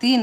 3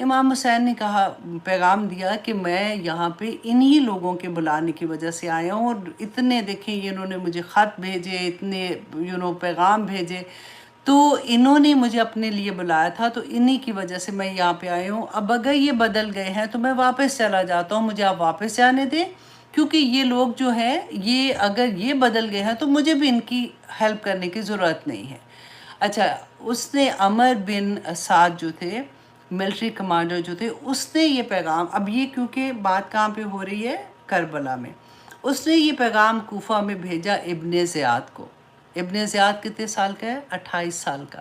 امام حسین نے کہا، پیغام دیا کہ میں یہاں پہ انہی لوگوں کے بلانے کی وجہ سے آیا ہوں، اور اتنے دیکھیں یہ انہوں نے مجھے خط بھیجے، اتنے پیغام بھیجے، تو انہوں نے مجھے اپنے لیے بلایا تھا، تو انہی کی وجہ سے میں یہاں پہ آئی ہوں۔ اب اگر یہ بدل گئے ہیں تو میں واپس چلا جاتا ہوں، مجھے آپ واپس جانے دیں، کیونکہ یہ لوگ جو ہیں یہ اگر یہ بدل گئے ہیں تو مجھے بھی ان کی ہیلپ کرنے کی ضرورت نہیں ہے۔ اچھا، اس نے عمر بن سعد جو تھے، ملٹری کمانڈر جو تھے، اس نے یہ پیغام، اب یہ کیونکہ بات کہاں پہ ہو رہی ہے؟ کربلا میں، اس نے یہ پیغام کوفہ میں بھیجا ابن زیاد کو۔ ابن زیاد کتنے سال کا ہے؟ 28 سال کا۔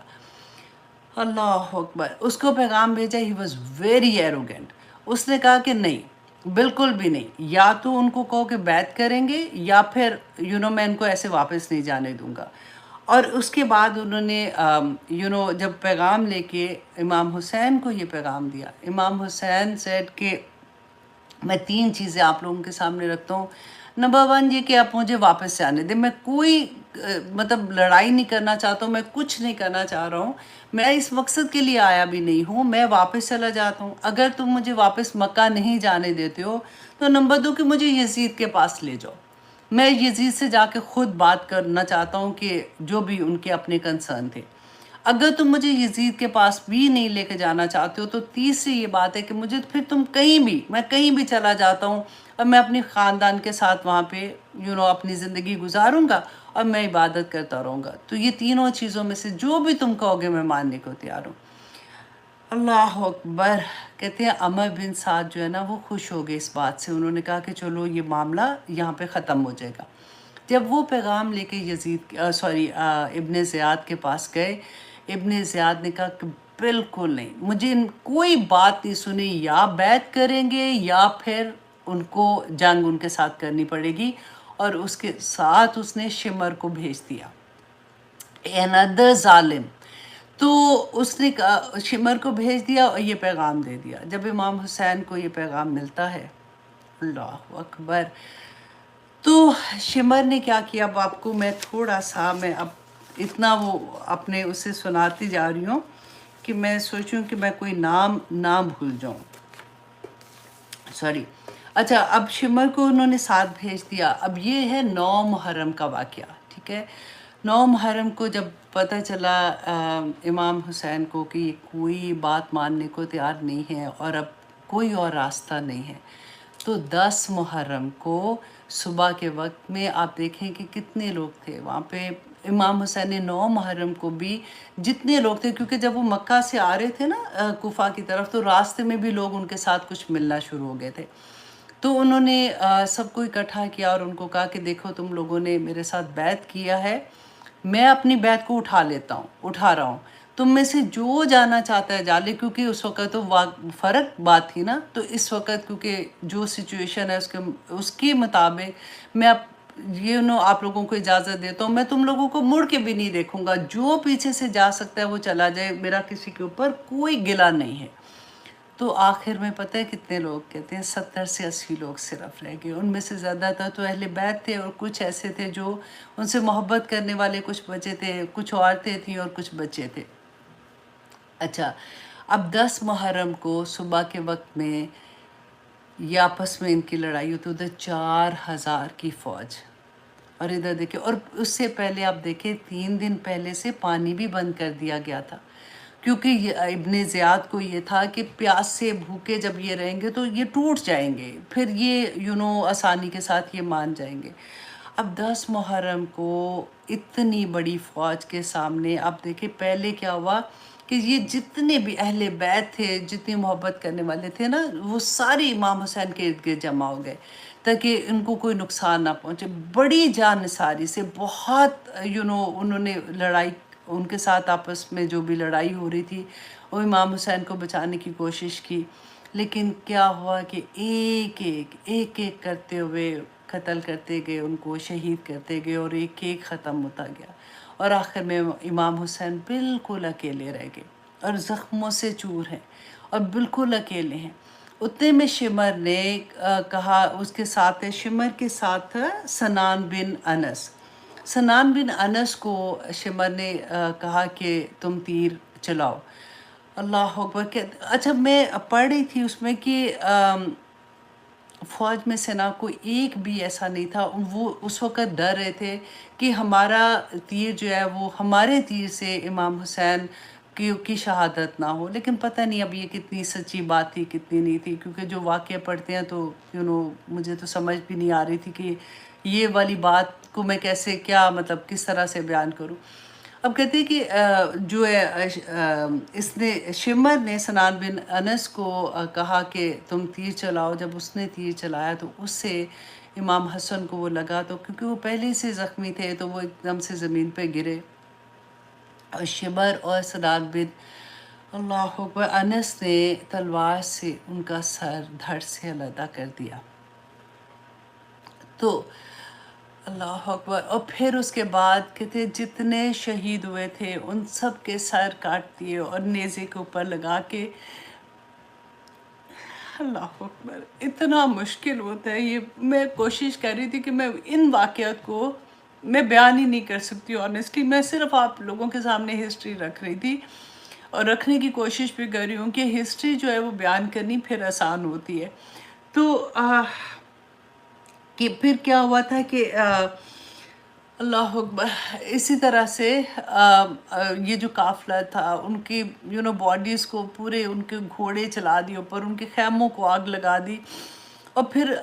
اللہ اکبر، اس کو پیغام بھیجا، ہی واز ویری ایروگینٹ۔ اس نے کہا کہ نہیں، بالکل بھی نہیں، یا تو ان کو کہو کہ بیعت کریں گے، یا پھر میں ان کو ایسے واپس نہیں جانے دوں گا۔ اور اس کے بعد انہوں نے جب پیغام لے کے امام حسین کو یہ پیغام دیا، امام حسین سیڈ کہ میں 3 چیزیں آپ لوگوں کے سامنے رکھتا ہوں۔ نمبر 1 یہ کہ آپ مجھے واپس جانے دیں، میں کوئی مطلب لڑائی نہیں کرنا چاہتا ہوں، میں کچھ نہیں کرنا چاہ رہا ہوں، میں اس مقصد کے لیے آیا بھی نہیں ہوں، میں واپس چلا جاتا ہوں۔ اگر تم مجھے واپس مکہ نہیں جانے دیتے ہو تو نمبر 2 کہ مجھے یزید کے پاس لے جاؤ، میں یزید سے جا کے خود بات کرنا چاہتا ہوں کہ جو بھی ان کے اپنے کنسرن تھے۔ اگر تم مجھے یزید کے پاس بھی نہیں لے کے جانا چاہتے ہو تو تیسری یہ بات ہے کہ مجھے پھر تم میں کہیں بھی چلا جاتا ہوں، اور میں اپنی خاندان کے ساتھ وہاں پہ اپنی زندگی گزاروں گا، اور میں عبادت کرتا رہوں گا۔ تو یہ تینوں چیزوں میں سے جو بھی تم کہو گے میں ماننے کو تیار ہوں۔ اللہ اکبر۔ کہتے ہیں عمر بن سعد جو ہے نا وہ خوش ہو گئے اس بات سے، انہوں نے کہا کہ چلو یہ معاملہ یہاں پہ ختم ہو جائے گا۔ جب وہ پیغام لے کے ابن زیاد کے پاس گئے، ابن زیاد نے کہا کہ بالکل نہیں، مجھے کوئی بات نہیں سنی، یا بیعت کریں گے یا پھر ان کو جنگ ان کے ساتھ کرنی پڑے گی۔ اور اس کے ساتھ اس نے شمر کو بھیج دیا، another ظالم۔ تو اس نے شمر کو بھیج دیا اور یہ پیغام دے دیا۔ جب امام حسین کو یہ پیغام ملتا ہے، اللہ اکبر، تو شمر نے کیا کیا؟ اب آپ کو میں تھوڑا سا اب اتنا وہ اپنے اسے سناتی جا رہی ہوں کہ میں سوچوں کہ میں کوئی نام نہ بھول جاؤں، سوری۔ اچھا، اب شمر کو انہوں نے ساتھ بھیج دیا۔ اب یہ ہے 9 محرم کا واقعہ، ٹھیک ہے؟ 9 محرم کو جب پتہ چلا امام حسین کو کہ یہ کوئی بات ماننے کو تیار نہیں ہے اور اب کوئی اور راستہ نہیں ہے، تو 10 محرم کو صبح کے وقت میں آپ دیکھیں کہ کتنے لوگ تھے وہاں پہ۔ امام حسین نے 9 محرم کو بھی جتنے لوگ تھے، کیونکہ جب وہ مکہ سے آ رہے تھے نا کوفہ کی طرف، تو راستے میں بھی لوگ ان کے ساتھ کچھ ملنا شروع ہو گئے تھے، تو انہوں نے سب کو اکٹھا کیا اور ان کو کہا کہ دیکھو تم لوگوں نے میرے ساتھ بیعت کیا ہے، میں اپنی بیعت کو اٹھا رہا ہوں، تم میں سے جو جانا چاہتا ہے جا لے، کیونکہ اس وقت تو فرق بات تھی نا، تو اس وقت کیونکہ جو سچویشن ہے اس کے مطابق میں آپ لوگوں کو اجازت دیتا ہوں، میں تم لوگوں کو مڑ کے بھی نہیں دیکھوں گا، جو پیچھے سے جا سکتا ہے وہ چلا جائے، میرا کسی کے اوپر کوئی گلہ نہیں ہے۔ تو آخر میں پتہ ہے کتنے لوگ؟ کہتے ہیں 70 سے 80 لوگ صرف رہ گئے، ان میں سے زیادہ تو اہل بیت تھے، اور کچھ ایسے تھے جو ان سے محبت کرنے والے کچھ بچے تھے، کچھ عورتیں تھیں اور کچھ بچے تھے۔ اچھا، اب 10 محرم کو صبح کے وقت میں یہ آپس میں ان کی لڑائی ہوتی، ادھر 4000 کی فوج، اور ادھر دیکھیں، اور اس سے پہلے آپ دیکھیں 3 دن پہلے سے پانی بھی بند کر دیا گیا تھا، کیونکہ ابن زیاد کو یہ تھا کہ پیاس سے بھوکے جب یہ رہیں گے تو یہ ٹوٹ جائیں گے، پھر یہ آسانی کے ساتھ یہ مان جائیں گے۔ اب 10 محرم کو اتنی بڑی فوج کے سامنے آپ دیکھیں پہلے کیا ہوا کہ یہ جتنے بھی اہل بیت تھے، جتنی محبت کرنے والے تھے نا، وہ سارے امام حسین کے ارد گرد جمع ہو گئے تاکہ ان کو کوئی نقصان نہ پہنچے۔ بڑی جان نثاری سے بہت انہوں نے لڑائی، ان کے ساتھ آپس میں جو بھی لڑائی ہو رہی تھی وہ امام حسین کو بچانے کی کوشش کی، لیکن کیا ہوا کہ ایک ایک کرتے ہوئے قتل کرتے گئے، ان کو شہید کرتے گئے، اور ایک ایک ختم ہوتا گیا، اور آخر میں امام حسین بالکل اکیلے رہ گئے اور زخموں سے چور ہیں اور بالکل اکیلے ہیں۔ اتنے میں شمر نے کہا، اس کے ساتھ شمر کے ساتھ سنان بن انس، سنان بن انس کو شمر نے کہا کہ تم تیر چلاؤ، اللہ اکبر کہ اچھا میں پڑھ رہی تھی اس میں کہ فوج میں سے نہ کوئی ایک بھی ایسا نہیں تھا، وہ اس وقت ڈر رہے تھے کہ ہمارا تیر جو ہے وہ ہمارے تیر سے امام حسین کی شہادت نہ ہو، لیکن پتہ نہیں اب یہ کتنی سچی بات تھی کتنی نہیں تھی، کیونکہ جو واقعہ پڑھتے ہیں تو مجھے تو سمجھ بھی نہیں آ رہی تھی کہ یہ والی بات کو میں کیسے کیا مطلب کس طرح سے بیان کروں۔ اب کہتے ہیں کہ جو ہے اس نے شمر نے سنان بن انس کو کہا کہ تم تیر چلاؤ، جب اس نے تیر چلایا تو اس سے امام حسن کو وہ لگا، تو کیونکہ وہ پہلے سے زخمی تھے تو وہ ایک دم سے زمین پہ گرے، اور شمر اور سنان بن اللہ اکبر انس نے تلوار سے ان کا سر دھڑ سے علیحدہ کر دیا۔ تو اللہ اکبر، اور پھر اس کے بعد کہتے جتنے شہید ہوئے تھے ان سب کے سر کاٹ دیے اور نیزے کے اوپر لگا کے۔ اللہ اکبر، اتنا مشکل ہوتا ہے یہ۔ میں کوشش کر رہی تھی کہ میں ان واقعات کو میں بیان ہی نہیں کر سکتی آنیسٹلی، میں صرف آپ لوگوں کے سامنے ہسٹری رکھ رہی تھی اور رکھنے کی کوشش بھی کر رہی ہوں کہ ہسٹری جو ہے وہ بیان کرنی پھر آسان ہوتی ہے۔ تو کہ پھر کیا ہوا تھا کہ اللہ اکبر اسی طرح سے یہ جو قافلہ تھا ان کی باڈیز کو پورے ان کے گھوڑے چلا دی اوپر، ان کے خیموں کو آگ لگا دی، اور پھر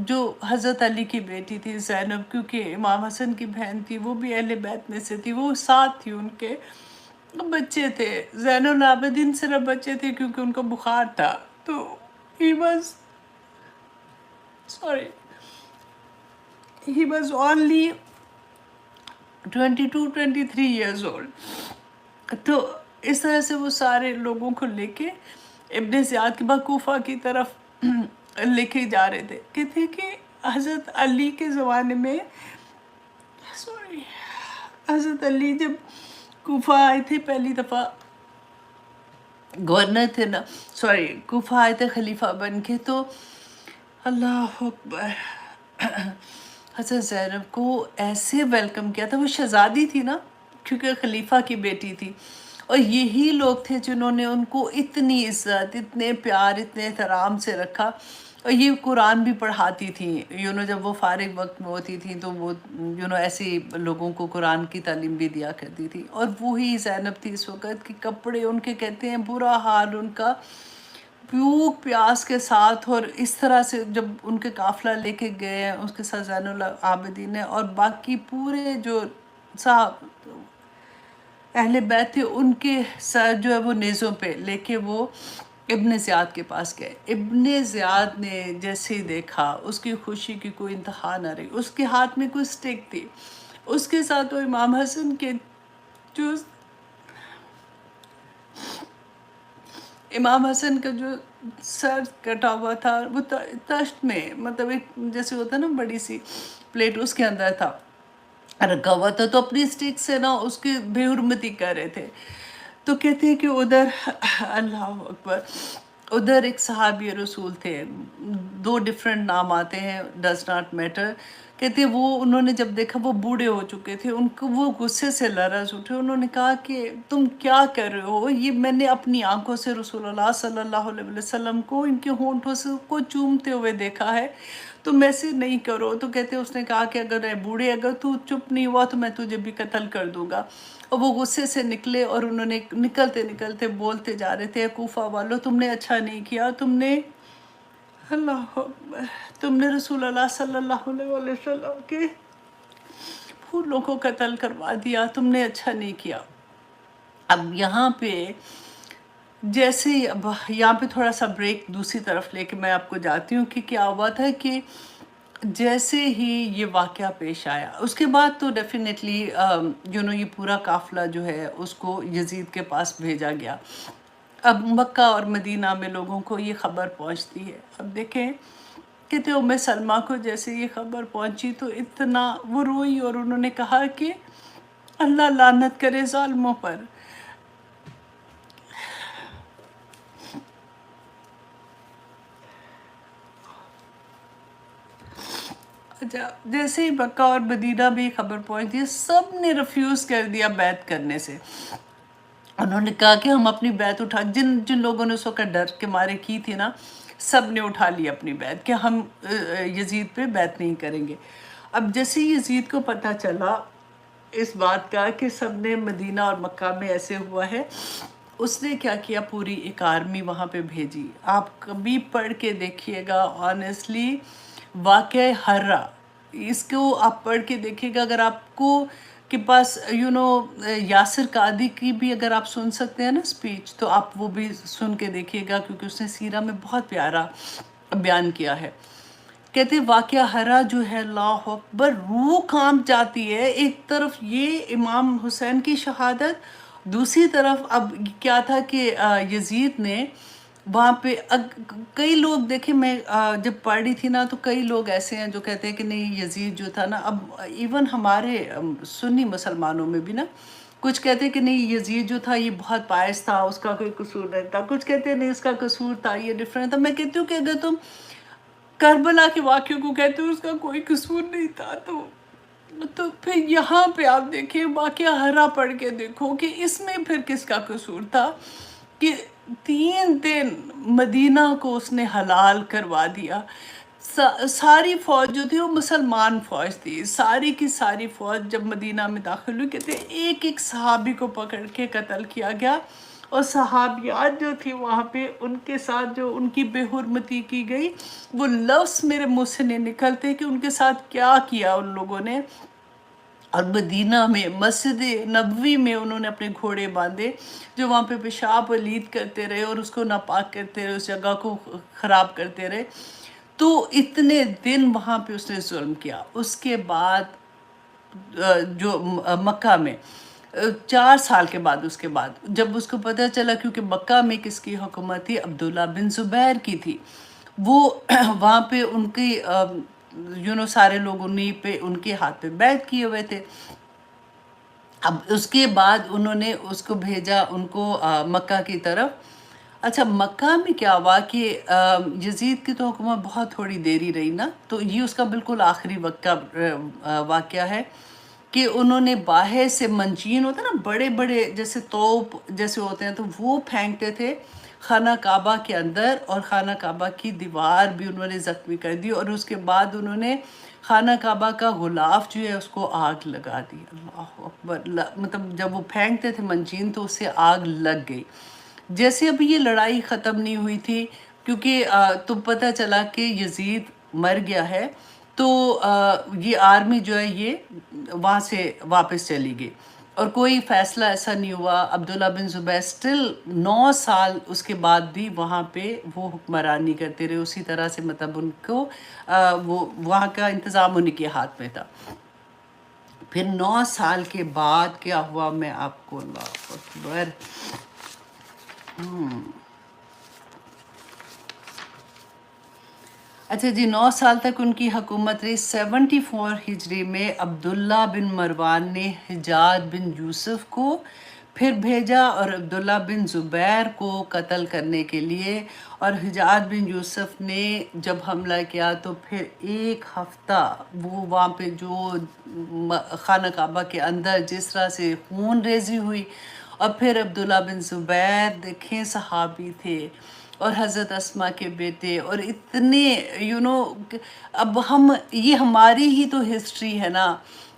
جو حضرت علی کی بیٹی تھی زینب، کیونکہ امام حسن کی بہن تھی، وہ بھی اہل بیت میں سے تھی، وہ ساتھ تھی، ان کے بچے تھے، زین العابدین صرف بچے تھے کیونکہ ان کو بخار تھا، تو he was only 22-23 years old۔ تو اس طرح سے وہ سارے لوگوں کو لے کے ابن زیاد کے بعد کوفہ کی طرف لے کے جا رہے تھے۔ کہتے کہ حضرت علی کے زمانے میں حضرت علی جب کوفہ آئے تھے پہلی دفعہ، گورنر تھے نا، کوفہ آئے تھے خلیفہ بن کے، تو اللہ اکبر حضرت زینب کو ایسے ویلکم کیا تھا۔ وہ شہزادی تھی نا کیونکہ خلیفہ کی بیٹی تھی، اور یہی لوگ تھے جنہوں نے ان کو اتنی عزت، اتنے پیار، اتنے احترام سے رکھا، اور یہ قرآن بھی پڑھاتی تھیں، جب وہ فارغ وقت میں ہوتی تھیں تو وہ ایسے لوگوں کو قرآن کی تعلیم بھی دیا کرتی تھی۔ اور وہی زینب تھی اس وقت کہ کپڑے ان کے کہتے ہیں برا حال ان کا بھوک پیاس کے ساتھ، اور اس طرح سے جب ان کے قافلہ لے کے گئے ہیں اس کے ساتھ زین العابدین نے، اور باقی پورے جو صاحب اہل بیت تھے ان کے سر جو ہے وہ نیزوں پہ لے کے وہ ابن زیاد کے پاس گئے۔ ابن زیاد نے جیسے ہی دیکھا اس کی خوشی کی کوئی انتہا نہ رہی، اس کے ہاتھ میں کوئی سٹک تھی، اس کے ساتھ وہ امام حسن کے جو امام حسن کا جو سر کٹا ہوا تھا وہ تشت میں، مطلب ایک جیسے ہوتا ہے نا بڑی سی پلیٹ، اس کے اندر تھا رکھا ہوا تھا، تو اپنی سٹک سے نا اس کی بے حرمتی کر رہے تھے۔ تو کہتے ہیں کہ ادھر اللہ اکبر ادھر ایک صحابی رسول تھے، 2 ڈیفرنٹ نام آتے ہیں، ڈز ناٹ میٹر۔ کہتے ہیں وہ انہوں نے جب دیکھا وہ بوڑھے ہو چکے تھے، ان کو وہ غصے سے لرز اٹھے، انہوں نے کہا کہ تم کیا کر رہے ہو؟ یہ میں نے اپنی آنکھوں سے رسول اللہ صلی اللہ علیہ وسلم کو ان کے ہونٹوں سے کو چومتے ہوئے دیکھا ہے، تم ایسے نہیں کرو۔ تو کہتے ہیں اس نے کہا کہ اگر اے بوڑھے اگر تو چپ نہیں ہوا تو میں تجھے بھی قتل کر دوں گا۔ اور وہ غصے سے نکلے اور انہوں نے نکلتے نکلتے بولتے جا رہے تھے، کوفہ والوں تم نے اچھا نہیں کیا، تم نے رسول اللہ صلی اللہ علیہ وسلم کے پھولوں کو قتل کروا دیا، تم نے اچھا نہیں کیا۔ اب یہاں پہ جیسے اب یہاں پہ تھوڑا سا بریک دوسری طرف لے کے میں آپ کو جاتی ہوں کہ کیا ہوا تھا کہ جیسے ہی یہ واقعہ پیش آیا اس کے بعد تو ڈیفینیٹلی یہ پورا قافلہ جو ہے اس کو یزید کے پاس بھیجا گیا۔ اب مکہ اور مدینہ میں لوگوں کو یہ خبر پہنچتی ہے۔ اب دیکھیں کہتے ام سلمہ کو جیسے یہ خبر پہنچی تو اتنا وہ روئی، اور انہوں نے کہا کہ اللہ لعنت کرے ظالموں پر۔ اچھا جیسے ہی مکہ اور مدینہ میں خبر پہنچتی ہے، سب نے ریفیوز کر دیا بیعت کرنے سے، انہوں نے کہا کہ ہم اپنی بیعت اٹھا، جن جن لوگوں نے اس وقت ڈر کے مارے کی تھی نا، سب نے اٹھا لی اپنی بیعت کہ ہم یزید پہ بیعت نہیں کریں گے۔ اب جیسے یزید کو پتہ چلا اس بات کا کہ سب نے مدینہ اور مکہ میں ایسے ہوا ہے، اس نے کیا کیا، پوری ایک آرمی وہاں پہ بھیجی۔ آپ کبھی پڑھ کے دیکھیے گا آنیسٹلی، واقعہ ہررا، اس کو آپ پڑھ کے دیکھیے گا، اگر آپ کو کے پاس یاسر قادی کی بھی اگر آپ سن سکتے ہیں نا سپیچ، تو آپ وہ بھی سن کے دیکھیے گا، کیونکہ اس نے سیرہ میں بہت پیارا بیان کیا ہے۔ کہتے ہیں واقعہ ہرا جو ہے، اللہ اکبر، روح کانپ جاتی ہے۔ ایک طرف یہ امام حسین کی شہادت، دوسری طرف اب کیا تھا کہ یزید نے وہاں پہ کئی لوگ دیکھیں، میں جب پڑھ رہی تھی نا تو کئی لوگ ایسے ہیں جو کہتے ہیں کہ نہیں، یزید جو تھا نا، اب ایون ہمارے سنی مسلمانوں میں بھی نا کچھ کہتے ہیں کہ نہیں، یزید جو تھا یہ بہت پائس تھا، اس کا کوئی قصور نہیں تھا، کچھ کہتے ہیں نہیں اس کا قصور تھا، یہ ڈفرینٹ تھا۔ میں کہتی ہوں کہ اگر تم کربلا کے واقعوں کو کہتے ہو اس کا کوئی قصور نہیں تھا، تو پھر یہاں پہ آپ دیکھیں واقعہ ہرا پڑھ کے دیکھو کہ اس میں پھر کس کا قصور تھا کہ 3 دن مدینہ کو اس نے حلال کروا دیا۔ ساری فوج جو تھی وہ مسلمان فوج تھی، ساری کی ساری فوج جب مدینہ میں داخل ہوئی، کہتے ہیں ایک ایک صحابی کو پکڑ کے قتل کیا گیا، اور صحابیات جو تھی وہاں پہ ان کے ساتھ جو ان کی بے حرمتی کی گئی، وہ لفظ میرے منہ سے نہیں نکلتے کہ ان کے ساتھ کیا کیا ان لوگوں نے۔ اور مدینہ میں مسجد نبوی میں انہوں نے اپنے گھوڑے باندھے جو وہاں پہ پیشاب پلید کرتے رہے اور اس کو ناپاک کرتے رہے، اس جگہ کو خراب کرتے رہے۔ تو اتنے دن وہاں پہ اس نے ظلم کیا۔ اس کے بعد جو مکہ میں 4 سال کے بعد، اس کے بعد جب اس کو پتہ چلا، کیونکہ مکہ میں کس کی حکومت تھی، عبداللہ بن زبیر کی تھی، وہ وہاں پہ ان کی سارے لوگ انہی پہ ان کے ہاتھ پہ بیعت کیے ہوئے تھے۔ اب اس کے بعد انہوں نے اس کو بھیجا ان کو مکہ کی طرف۔ اچھا، مکہ میں کیا ہوا کہ یزید کی تو حکومت بہت تھوڑی دیری رہی نا، تو یہ اس کا بالکل آخری وقت کا واقعہ ہے کہ انہوں نے باہر سے منجین ہوتا ہے نا، بڑے بڑے جیسے توپ جیسے ہوتے ہیں، تو وہ پھینکتے تھے خانہ کعبہ کے اندر، اور خانہ کعبہ کی دیوار بھی انہوں نے زخمی کر دی، اور اس کے بعد انہوں نے خانہ کعبہ کا غلاف جو ہے اس کو آگ لگا دی۔ اللہ اکبر، مطلب جب وہ پھینکتے تھے منجین تو اس سے آگ لگ گئی۔ جیسے ابھی یہ لڑائی ختم نہیں ہوئی تھی، کیونکہ تو پتہ چلا کہ یزید مر گیا ہے، تو یہ آرمی جو ہے یہ وہاں سے واپس چلی گئی، اور کوئی فیصلہ ایسا نہیں ہوا۔ عبداللہ بن زبیر سٹل 9 سال اس کے بعد بھی وہاں پہ وہ حکمرانی کرتے رہے اسی طرح سے، مطلب ان کو وہ وہاں کا انتظام انہی کے ہاتھ میں تھا۔ پھر 9 سال کے بعد کیا ہوا، میں آپ کو، اللہ اکبر، اچھا جی، 9 سال تک ان کی حکومت رہی۔ 74 ہجری میں عبداللہ بن مروان نے حجاج بن یوسف کو پھر بھیجا اور عبداللہ بن زبیر کو قتل کرنے کے لیے، اور حجاج بن یوسف نے جب حملہ کیا تو پھر 1 ہفتہ وہ وہاں پہ جو خانہ کعبہ کے اندر جس طرح سے خون ریزی ہوئی، اور پھر عبداللہ بن زبیر دیکھیں صحابی تھے اور حضرت اسماء کے بیٹے، اور اتنے اب یہ ہماری ہی تو ہسٹری ہے نا،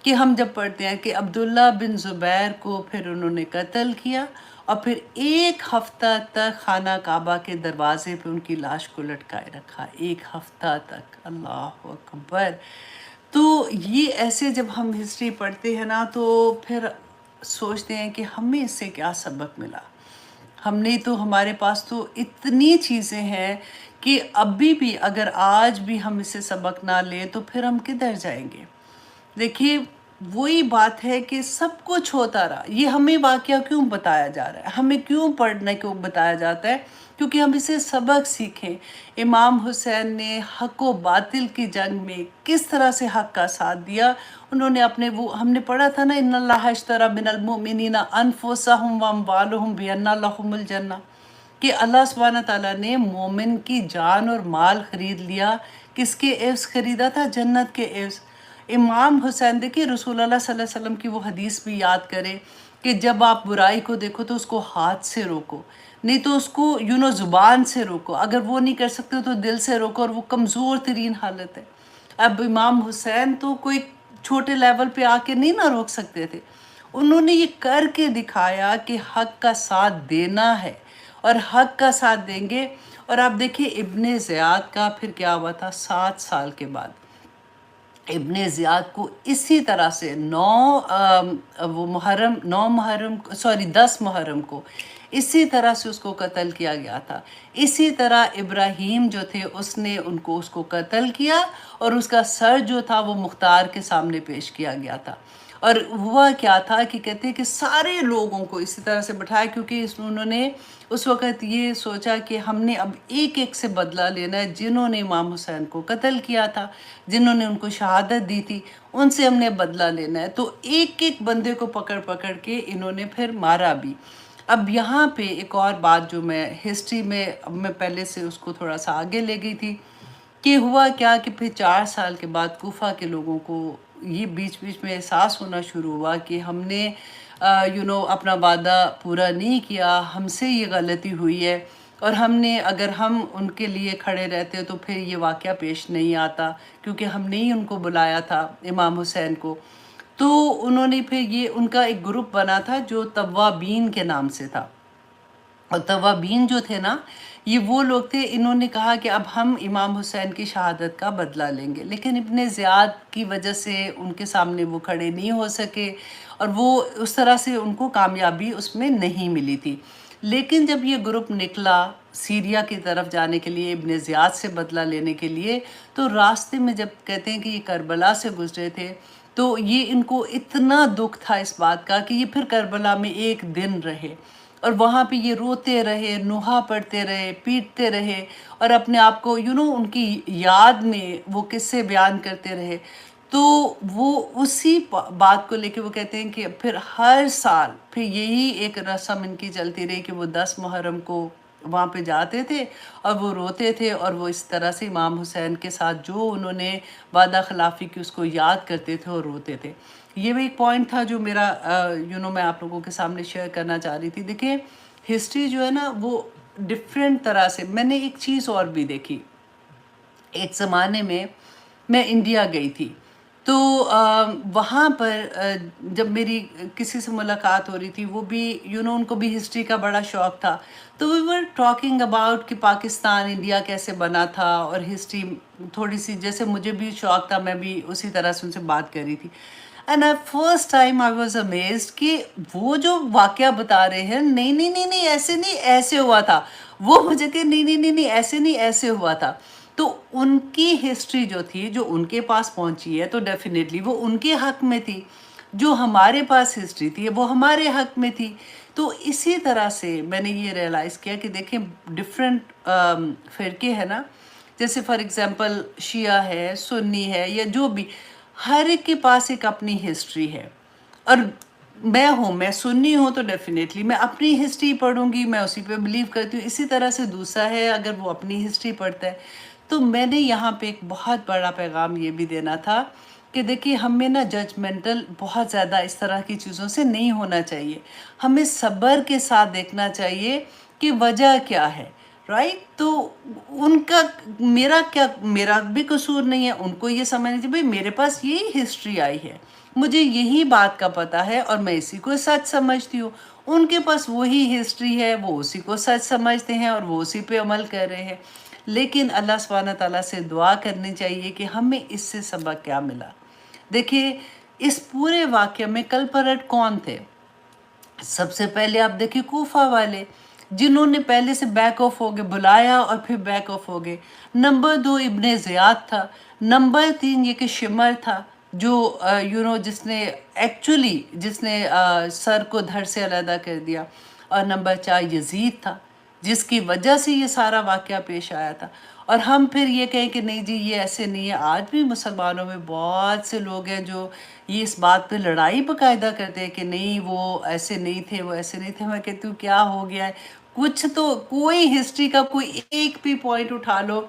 کہ ہم جب پڑھتے ہیں کہ عبداللہ بن زبیر کو پھر انہوں نے قتل کیا، اور پھر 1 ہفتہ تک خانہ کعبہ کے دروازے پہ ان کی لاش کو لٹکائے رکھا، 1 ہفتہ تک، اللہ اکبر۔ تو یہ ایسے جب ہم ہسٹری پڑھتے ہیں نا تو پھر سوچتے ہیں کہ ہمیں اس سے کیا سبق ملا۔ ہم نے تو، ہمارے پاس تو اتنی چیزیں ہیں کہ ابھی بھی اگر آج بھی ہم اس سے سبق نہ لیں تو پھر ہم کدھر جائیں گے؟ دیکھیے، وہی بات ہے کہ سب کچھ ہوتا رہا، یہ ہمیں واقعہ کیوں بتایا جا رہا ہے، ہمیں کیوں پڑھنے کو بتایا جاتا ہے؟ کیونکہ ہم اسے سبق سیکھیں۔ امام حسین نے حق و باطل کی جنگ میں کس طرح سے حق کا ساتھ دیا۔ انہوں نے اپنے، وہ ہم نے پڑھا تھا نا، ان اللہ اشتری من المؤمنین انفسہم واموالہم بان لہم الجنہ، کہ اللہ سبحانہ تعالیٰ نے مومن کی جان اور مال خرید لیا، کس کے عوض خریدا تھا؟ جنت کے عوض۔ امام حسین دیکھیے رسول اللہ صلی اللہ علیہ وسلم کی وہ حدیث بھی یاد کرے کہ جب آپ برائی کو دیکھو تو اس کو ہاتھ سے روکو، نہیں تو اس کو زبان سے روکو، اگر وہ نہیں کر سکتے تو دل سے روکو، اور وہ کمزور ترین حالت ہے۔ اب امام حسین تو کوئی چھوٹے لیول پہ آ کے نہیں نہ روک سکتے تھے، انہوں نے یہ کر کے دکھایا کہ حق کا ساتھ دینا ہے اور حق کا ساتھ دیں گے۔ اور آپ دیکھیں ابن زیاد کا پھر کیا ہوا تھا 7 سال کے بعد، ابن زیاد کو اسی طرح سے 10 محرم کو اسی طرح سے اس کو قتل کیا گیا تھا۔ اسی طرح ابراہیم جو تھے اس نے اس کو قتل کیا، اور اس کا سر جو تھا وہ مختار کے سامنے پیش کیا گیا تھا۔ اور ہوا کیا تھا کہ کہتے ہیں کہ سارے لوگوں کو اسی طرح سے بٹھایا، کیونکہ انہوں نے اس وقت یہ سوچا کہ ہم نے اب ایک ایک سے بدلہ لینا ہے، جنہوں نے امام حسین کو قتل کیا تھا، جنہوں نے ان کو شہادت دی تھی، ان سے ہم نے بدلہ لینا ہے۔ تو ایک ایک بندے کو پکڑ پکڑ کے انہوں نے پھر مارا بھی۔ اب یہاں پہ ایک اور بات جو میں ہسٹری میں اب میں پہلے سے اس کو تھوڑا سا آگے لے گئی تھی، کہ ہوا کیا کہ پھر 4 سال کے بعد کوفہ کے لوگوں کو یہ بیچ بیچ میں احساس ہونا شروع ہوا کہ ہم نے اپنا وعدہ پورا نہیں کیا، ہم سے یہ غلطی ہوئی ہے، اور اگر ہم ان کے لیے کھڑے رہتے تو پھر یہ واقعہ پیش نہیں آتا، کیونکہ ہم نے ہی ان کو بلایا تھا امام حسین کو۔ تو انہوں نے پھر ان کا ایک گروپ بنا تھا جو توابین کے نام سے تھا، اور توابین جو تھے نا، یہ وہ لوگ تھے، انہوں نے کہا کہ اب ہم امام حسین کی شہادت کا بدلہ لیں گے، لیکن ابن زیاد کی وجہ سے ان کے سامنے وہ کھڑے نہیں ہو سکے، اور وہ اس طرح سے ان کو کامیابی اس میں نہیں ملی تھی۔ لیکن جب یہ گروپ نکلا سیریا کی طرف جانے کے لیے، ابن زیاد سے بدلہ لینے کے لیے، تو راستے میں جب کہتے ہیں کہ یہ کربلا سے گزرے تھے، تو یہ ان کو اتنا دکھ تھا اس بات کا کہ یہ پھر کربلا میں ایک دن رہے، اور وہاں پہ یہ روتے رہے، نوحہ پڑھتے رہے، پیٹتے رہے، اور اپنے آپ کو ان کی یاد میں وہ قصے بیان کرتے رہے۔ تو وہ اسی بات کو لے کے وہ کہتے ہیں کہ پھر ہر سال پھر یہی ایک رسم ان کی چلتی رہی کہ وہ 10 محرم کو وہاں پہ جاتے تھے، اور وہ روتے تھے، اور وہ اس طرح سے امام حسین کے ساتھ جو انہوں نے وعدہ خلافی کی اس کو یاد کرتے تھے اور روتے تھے۔ یہ بھی ایک پوائنٹ تھا جو میرا میں آپ لوگوں کے سامنے شیئر کرنا چاہ رہی تھی۔ دیکھیں ہسٹری جو ہے نا وہ ڈیفرنٹ طرح سے، میں نے ایک چیز اور بھی دیکھی، ایک زمانے میں میں انڈیا گئی تھی، تو وہاں پر جب میری کسی سے ملاقات ہو رہی تھی، وہ بھی ان کو بھی ہسٹری کا بڑا شوق تھا، تو وی ور ٹاکنگ اباؤٹ کہ پاکستان انڈیا کیسے بنا تھا، اور ہسٹری تھوڑی سی جیسے مجھے بھی شوق تھا، میں بھی اسی طرح سے ان سے بات کر رہی تھی۔ And first time I was amazed کہ وہ جو واقعہ بتا رہے ہیں، نہیں نہیں نہیں نہیں ایسے نہیں، ایسے ہوا تھا، وہ مجھے کہ نہیں نہیں نہیں نہیں ایسے نہیں، ایسے ہوا تھا۔ تو ان کی ہسٹری جو تھی، جو ان کے پاس پہنچی ہے، تو ڈیفینیٹلی وہ ان کے حق میں تھی، جو ہمارے پاس ہسٹری تھی وہ ہمارے حق میں تھی۔ تو اسی طرح سے میں نے یہ ریئلائز کیا کہ دیکھیں ڈفرینٹ فرقے ہیں نا، جیسے فار ایگزامپل شیعہ ہے، سنی ہے، یا جو بھی، ہر ایک کے پاس ایک اپنی ہسٹری ہے، اور میں سنی ہوں تو ڈیفینیٹلی میں اپنی ہسٹری پڑھوں گی، میں اسی پہ بلیو کرتی ہوں۔ اسی طرح سے دوسرا ہے اگر وہ اپنی ہسٹری پڑھتا ہے۔ تو میں نے یہاں پہ ایک بہت بڑا پیغام یہ بھی دینا تھا کہ دیکھیے ہمیں نا ججمنٹل بہت زیادہ اس طرح کی چیزوں سے نہیں ہونا چاہیے، ہمیں صبر کے ساتھ دیکھنا چاہیے کہ وجہ کیا ہے، رائٹ؟ تو ان کا میرا بھی قصور نہیں ہے، ان کو یہ سمجھنا چاہیے بھائی میرے پاس یہی ہسٹری آئی ہے، مجھے یہی بات کا پتہ ہے، اور میں اسی کو سچ سمجھتی ہوں۔ ان کے پاس وہی ہسٹری ہے، وہ اسی کو سچ سمجھتے ہیں اور وہ اسی پہ عمل کر رہے ہیں۔ لیکن اللہ سبحانہ تعالیٰ سے دعا کرنی چاہیے کہ ہمیں اس سے سبق کیا ملا۔ دیکھیے اس پورے واقعے میں کلپریٹ کون تھے؟ سب سے پہلے آپ دیکھیں کوفہ والے، جنہوں نے پہلے سے بیک آف ہو گئے، بلایا اور پھر بیک آف ہو گئے۔ نمبر 2 ابن زیاد تھا۔ نمبر 3 یہ کہ شمر تھا، جو جس نے سر کو دھڑ سے علیحدہ کر دیا۔ اور نمبر 4 یزید تھا، جس کی وجہ سے یہ سارا واقعہ پیش آیا تھا۔ اور ہم پھر یہ کہیں کہ نہیں جی یہ ایسے نہیں ہے، آج بھی مسلمانوں میں بہت سے لوگ ہیں جو یہ اس بات پہ لڑائی باقاعدہ کرتے ہیں کہ نہیں وہ ایسے نہیں تھے، وہ ایسے نہیں تھے۔ میں کہتی ہوں کیا ہو گیا ہے، کچھ تو کوئی ہسٹری کا کوئی ایک بھی پوائنٹ اٹھا لو،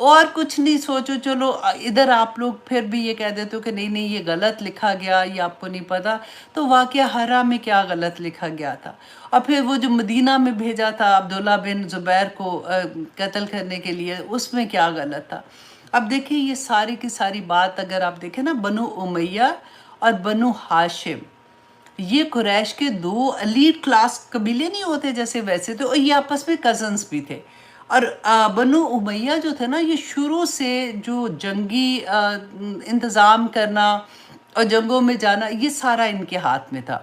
اور کچھ نہیں سوچو، چلو ادھر آپ لوگ پھر بھی یہ کہہ دیتے ہو کہ نہیں نہیں یہ غلط لکھا گیا، یہ آپ کو نہیں پتا، تو واقعہ حرا میں کیا غلط لکھا گیا تھا؟ اور پھر وہ جو مدینہ میں بھیجا تھا عبداللہ بن زبیر کو قتل کرنے کے لیے، اس میں کیا غلط تھا؟ اب دیکھیں یہ ساری کی ساری بات اگر آپ دیکھیں نا، بنو امیہ اور بنو ہاشم، یہ قریش کے دو ایلیٹ کلاس قبیلے نہیں ہوتے جیسے ویسے، تو یہ آپس میں کزنز بھی تھے۔ اور بنو امیہ جو تھے نا، یہ شروع سے جو جنگی انتظام کرنا اور جنگوں میں جانا، یہ سارا ان کے ہاتھ میں تھا۔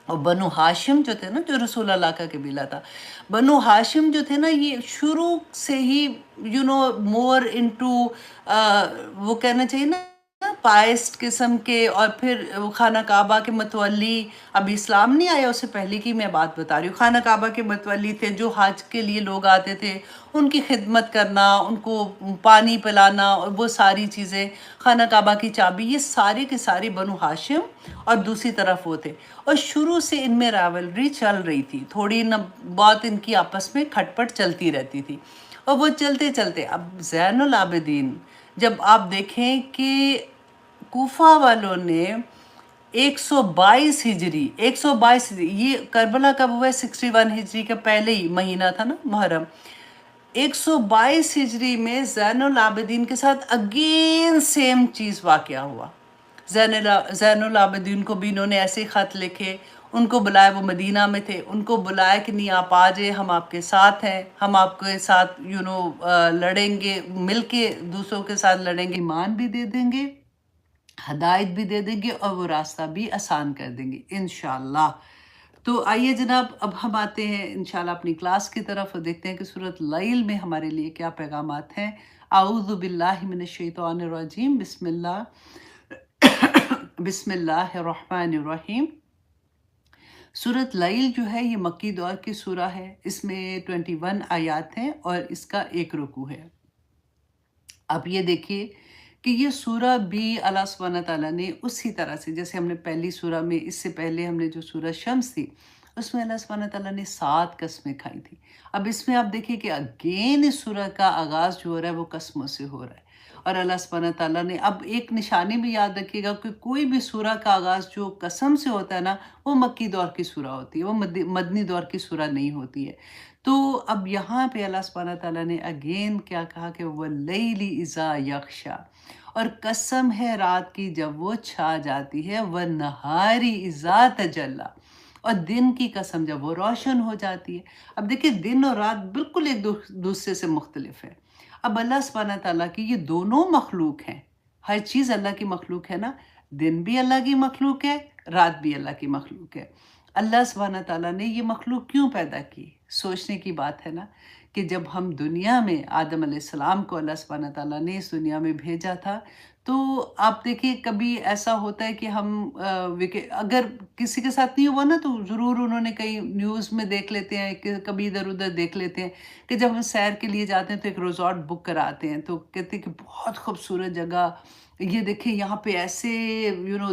اور بنو ہاشم جو تھے نا، جو رسول اللہ کا قبیلہ تھا، بنو ہاشم جو تھے نا، یہ شروع سے ہی مور انٹو، وہ کہنا چاہیے نا پائسٹ قسم کے، اور پھر خانہ کعبہ کے متولی، ابھی اسلام نہیں آیا اس سے پہلے کی میں بات بتا رہی ہوں، خانہ کعبہ کے متولی تھے، جو حج کے لیے لوگ آتے تھے ان کی خدمت کرنا، ان کو پانی پلانا، اور وہ ساری چیزیں، خانہ کعبہ کی چابی، یہ سارے کے سارے بنو ہاشم اور دوسری طرف وہ تھے۔ اور شروع سے ان میں راولری چل رہی تھی، تھوڑی نہ بات ان کی آپس میں کھٹ پٹ چلتی رہتی تھی۔ اور وہ چلتے چلتے اب زین العابدین، جب آپ دیکھیں کہ کوفہ والوں نے 122 ہجری، 122 ہجری، یہ کربلا کب ہوا ہے؟ 61 ہجری کا پہلے ہی مہینہ تھا نا، محرم۔ 122 ہجری میں زین العابدین کے ساتھ اگین سیم چیز واقعہ ہوا۔ زین العابدین کو بھی انہوں نے ایسے خط لکھے، ان کو بلایا، وہ مدینہ میں تھے، ان کو بلایا کہ نہیں آپ آ جائیں، ہم آپ کے ساتھ ہیں، ہم آپ کے ساتھ لڑیں گے، مل کے دوسروں کے ساتھ لڑیں گے، ایمان بھی دے دیں گے، ہدایت بھی دے دیں گے، اور وہ راستہ بھی آسان کر دیں گے انشاءاللہ۔ تو آئیے جناب، اب ہم آتے ہیں انشاءاللہ اپنی کلاس کی طرف، اور دیکھتے ہیں کہ سورۃ لیل میں ہمارے لیے کیا پیغامات ہیں۔ اعوذ باللہ من الشیطان الرجیم، بسم اللہ الرحمن الرحیم۔ سورۃ لیل جو ہے یہ مکی دور کی سورہ ہے، اس میں 21 آیات ہیں اور اس کا ایک رکوع ہے۔ اب یہ دیکھیے کہ یہ سورہ بھی اللہ سبحانہ تعالیٰ نے اسی طرح سے، جیسے ہم نے پہلی سورہ میں، اس سے پہلے ہم نے جو سورہ شمس تھی، اس میں اللہ سبحانہ تعالیٰ نے 7 قسمیں کھائی تھی۔ اب اس میں آپ دیکھیے کہ اگین اس سورہ کا آغاز جو ہو رہا ہے وہ قسموں سے ہو رہا ہے، اور اللہ سبحانہ تعالیٰ نے، اب ایک نشانی بھی یاد رکھیے گا کہ کوئی بھی سورہ کا آغاز جو قسم سے ہوتا ہے نا، وہ مکی دور کی سورہ ہوتی ہے، وہ مدنی دور کی سورہ نہیں ہوتی ہے۔ تو اب یہاں پہ اللہ سبحانہ تعالیٰ نے اگین کیا کہا کہ وَاللَّيْلِ إِذَا يَغْشَى، اور قسم ہے رات کی جب وہ چھا جاتی ہے، وَالنَّهَارِ إِذَا تَجَلَّى، اور دن کی قسم جب وہ روشن ہو جاتی ہے۔ اب دیکھیں دن اور رات بالکل ایک دوسرے سے مختلف ہے۔ اب اللہ سبحانہ تعالیٰ کی یہ دونوں مخلوق ہیں، ہر چیز اللہ کی مخلوق ہے نا، دن بھی اللہ کی مخلوق ہے، رات بھی اللہ کی مخلوق ہے۔ اللہ سبحانہ تعالیٰ نے یہ مخلوق کیوں پیدا کی؟ سوچنے کی بات ہے نا، کہ جب ہم دنیا میں، آدم علیہ السلام کو اللہ سبحانہ تعالیٰ نے اس دنیا میں بھیجا تھا، تو آپ دیکھیں کبھی ایسا ہوتا ہے کہ ہم اگر کسی کے ساتھ نہیں ہوا نا، تو ضرور انہوں نے کئی نیوز میں دیکھ لیتے ہیں، کہ کبھی ادھر ادھر دیکھ لیتے ہیں کہ جب ہم سیر کے لیے جاتے ہیں تو ایک ریزورٹ بک کراتے ہیں، تو کہتے ہیں کہ بہت خوبصورت جگہ، یہ دیکھیں یہاں پہ ایسے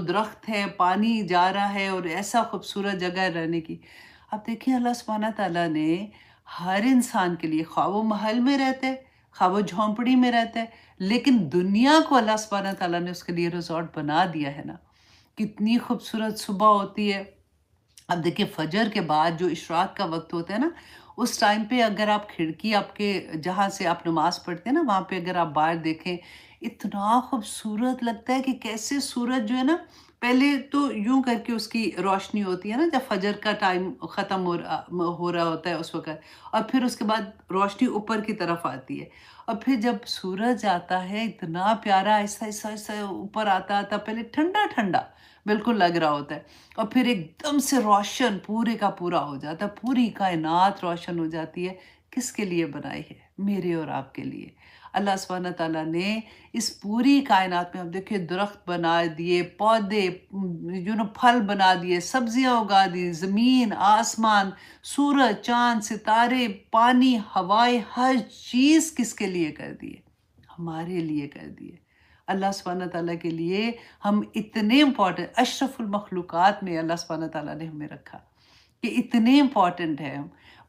درخت ہیں، پانی جا رہا ہے، اور ایسا خوبصورت جگہ ہے رہنے کی۔ اب دیکھیں اللہ سبحانہ تعالیٰ نے ہر انسان کے لیے، خواہ وہ محل میں رہتا ہے، خواہ وہ جھونپڑی میں رہتا ہے، لیکن دنیا کو اللہ سبحانہ تعالیٰ نے اس کے لیے ریزورٹ بنا دیا ہے نا۔ کتنی خوبصورت صبح ہوتی ہے۔ اب دیکھیں فجر کے بعد جو اشراق کا وقت ہوتا ہے نا، اس ٹائم پہ اگر آپ کھڑکی، آپ کے جہاں سے آپ نماز پڑھتے ہیں نا، وہاں پہ اگر آپ باہر دیکھیں، اتنا خوبصورت لگتا ہے کہ کیسے سورج جو ہے نا، پہلے تو یوں کر کے اس کی روشنی ہوتی ہے نا، جب فجر کا ٹائم ختم ہو رہا ہوتا ہے اس وقت، اور پھر اس کے بعد روشنی اوپر کی طرف آتی ہے، اور پھر جب سورج آتا ہے اتنا پیارا، ایسا ایسا ایسا اوپر آتا آتا، پہلے ٹھنڈا ٹھنڈا بالکل لگ رہا ہوتا ہے، اور پھر ایک دم سے روشن پورے کا پورا ہو جاتا ہے، پوری کائنات روشن ہو جاتی ہے۔ کس کے لیے بنائی ہے؟ میرے اور آپ کے لیے۔ اللہ سبحانہ تعالیٰ نے اس پوری کائنات میں، آپ دیکھیں درخت بنا دیے، پودے پھل بنا دیے، سبزیاں اگا دی، زمین، آسمان، سورج، چاند، ستارے، پانی، ہوائیں، ہر چیز کس کے لیے کر دیے؟ ہمارے لیے کر دیے۔ اللہ سبحانہ تعالیٰ کے لیے ہم اتنے امپورٹنٹ، اشرف المخلوقات میں اللہ سبحانہ تعالیٰ نے ہمیں رکھا کہ اتنے امپورٹنٹ ہیں ہم۔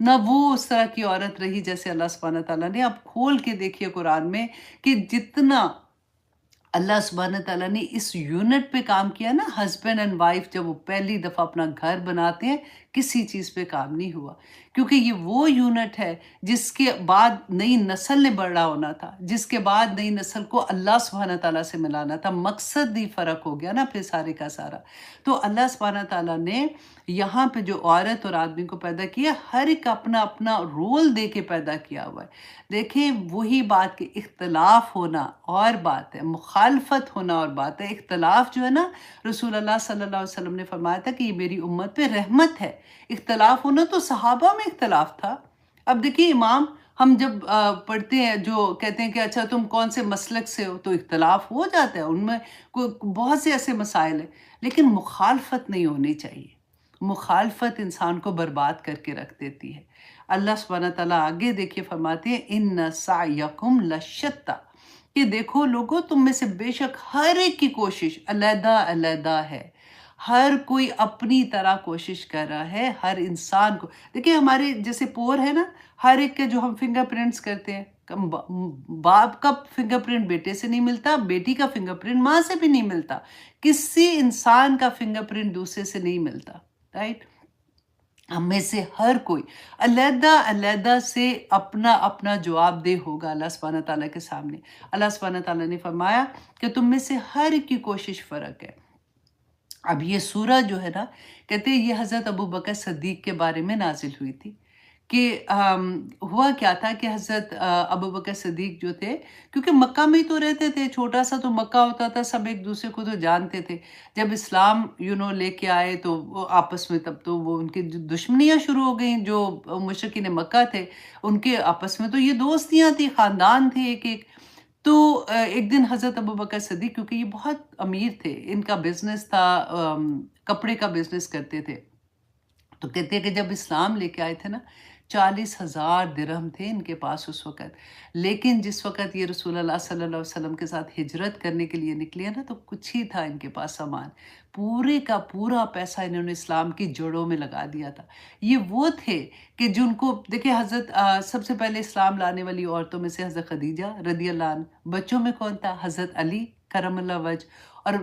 نہ وہ اس طرح کی عورت رہی جیسے اللہ سبحانہ تعالیٰ نے. آپ کھول کے دیکھیے قرآن میں کہ جتنا اللہ سبحانہ تعالیٰ نے اس یونٹ پہ کام کیا نا، ہسبینڈ اینڈ وائف جب وہ پہلی دفعہ اپنا گھر بناتے ہیں، کسی چیز پہ کام نہیں ہوا، کیونکہ یہ وہ یونٹ ہے جس کے بعد نئی نسل نے بڑا ہونا تھا، جس کے بعد نئی نسل کو اللہ سبحانہ تعالیٰ سے ملانا تھا. مقصد ہی فرق ہو گیا نا پھر سارے کا سارا. تو اللہ سبحانہ تعالیٰ نے یہاں پہ جو عورت اور آدمی کو پیدا کیا، ہر ایک اپنا اپنا رول دے کے پیدا کیا ہوا ہے. دیکھیں وہی بات کہ اختلاف ہونا اور بات ہے، مخالفت ہونا اور بات ہے. اختلاف جو ہے نا، رسول اللہ صلی اللہ علیہ وسلم نے فرمایا تھا کہ یہ میری امت پہ رحمت ہے. اختلاف ہونا تو صحابہ میں اختلاف تھا. اب دیکھیے امام، ہم جب پڑھتے ہیں جو کہتے ہیں کہ اچھا تم کون سے مسلک سے ہو، تو اختلاف ہو جاتا ہے ان میں، بہت سے ایسے مسائل ہیں، لیکن مخالفت نہیں ہونی چاہیے. مخالفت انسان کو برباد کر کے رکھ دیتی ہے. اللہ سبحانہ تعالیٰ آگے دیکھیے فرماتے ہیں ان سعیکم لشتیٰ، کہ دیکھو لوگوں تم میں سے بے شک ہر ایک کی کوشش علیحدہ علیحدہ ہے. ہر کوئی اپنی طرح کوشش کر رہا ہے. ہر انسان کو دیکھیں، ہمارے جیسے پور ہے نا، ہر ایک کے جو ہم فنگر پرنٹس کرتے ہیں، باپ کا فنگر پرنٹ بیٹے سے نہیں ملتا، بیٹی کا فنگر پرنٹ ماں سے بھی نہیں ملتا، کسی انسان کا فنگر پرنٹ دوسرے سے نہیں ملتا. رائٹ؟ ہم میں سے ہر کوئی علیحدہ علیحدہ سے اپنا اپنا جواب دہ ہوگا اللہ سبحانہ تعالیٰ کے سامنے. اللہ سبحانہ تعالیٰ نے فرمایا کہ تم میں سے ہر ایک کی کوشش فرق ہے. اب یہ سورہ جو ہے نا، کہتے ہیں یہ حضرت ابو بکر صدیق کے بارے میں نازل ہوئی تھی. کہ ہوا کیا تھا کہ حضرت ابو بکر صدیق جو تھے، کیونکہ مکہ میں ہی تو رہتے تھے، چھوٹا سا تو مکہ ہوتا تھا، سب ایک دوسرے کو تو جانتے تھے. جب اسلام لے کے آئے تو وہ آپس میں، تب تو وہ ان کی دشمنیاں شروع ہو گئیں. جو مشرکین مکہ تھے ان کے آپس میں تو یہ دوستیاں تھیں، خاندان تھے ایک ایک. تو ایک دن حضرت ابو بکر صدیق، کیونکہ یہ بہت امیر تھے، ان کا بزنس تھا، کپڑے کا بزنس کرتے تھے. تو کہتے ہیں کہ جب اسلام لے کے آئے تھے نا، 40,000 درہم تھے ان کے پاس اس وقت. لیکن جس وقت یہ رسول اللہ صلی اللہ علیہ وسلم کے ساتھ ہجرت کرنے کے لیے نکلے نا، تو کچھ ہی تھا ان کے پاس سامان. پورے کا پورا پیسہ انہوں نے اسلام کی جڑوں میں لگا دیا تھا. یہ وہ تھے کہ جن کو دیکھیں، حضرت سب سے پہلے اسلام لانے والی عورتوں میں سے حضرت خدیجہ رضی اللہ عنہ. بچوں میں کون تھا؟ حضرت علی کرم اللہ وجہ. اور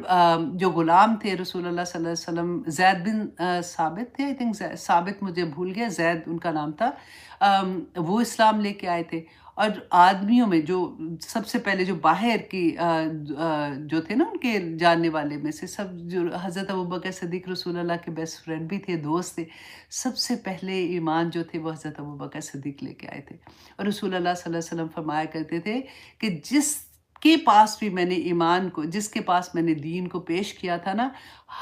جو غلام تھے رسول اللہ صلی اللہ علیہ وسلم، زید بن ثابت تھے، آئی تھنک ثابت، مجھے بھول گیا، زید ان کا نام تھا. وہ اسلام لے کے آئے تھے. اور آدمیوں میں جو سب سے پہلے جو باہر کی جو تھے نا ان کے جاننے والے میں سے سب، جو حضرت ابوبکر صدیق رسول اللہ کے بیسٹ فرینڈ بھی تھے، دوست تھے، سب سے پہلے ایمان جو تھے وہ حضرت ابوبکر صدیق لے کے آئے تھے. اور رسول اللہ صلی اللہ علیہ وسلم فرمایا کرتے تھے کہ جس کے پاس بھی میں نے ایمان کو، جس کے پاس میں نے دین کو پیش کیا تھا نا،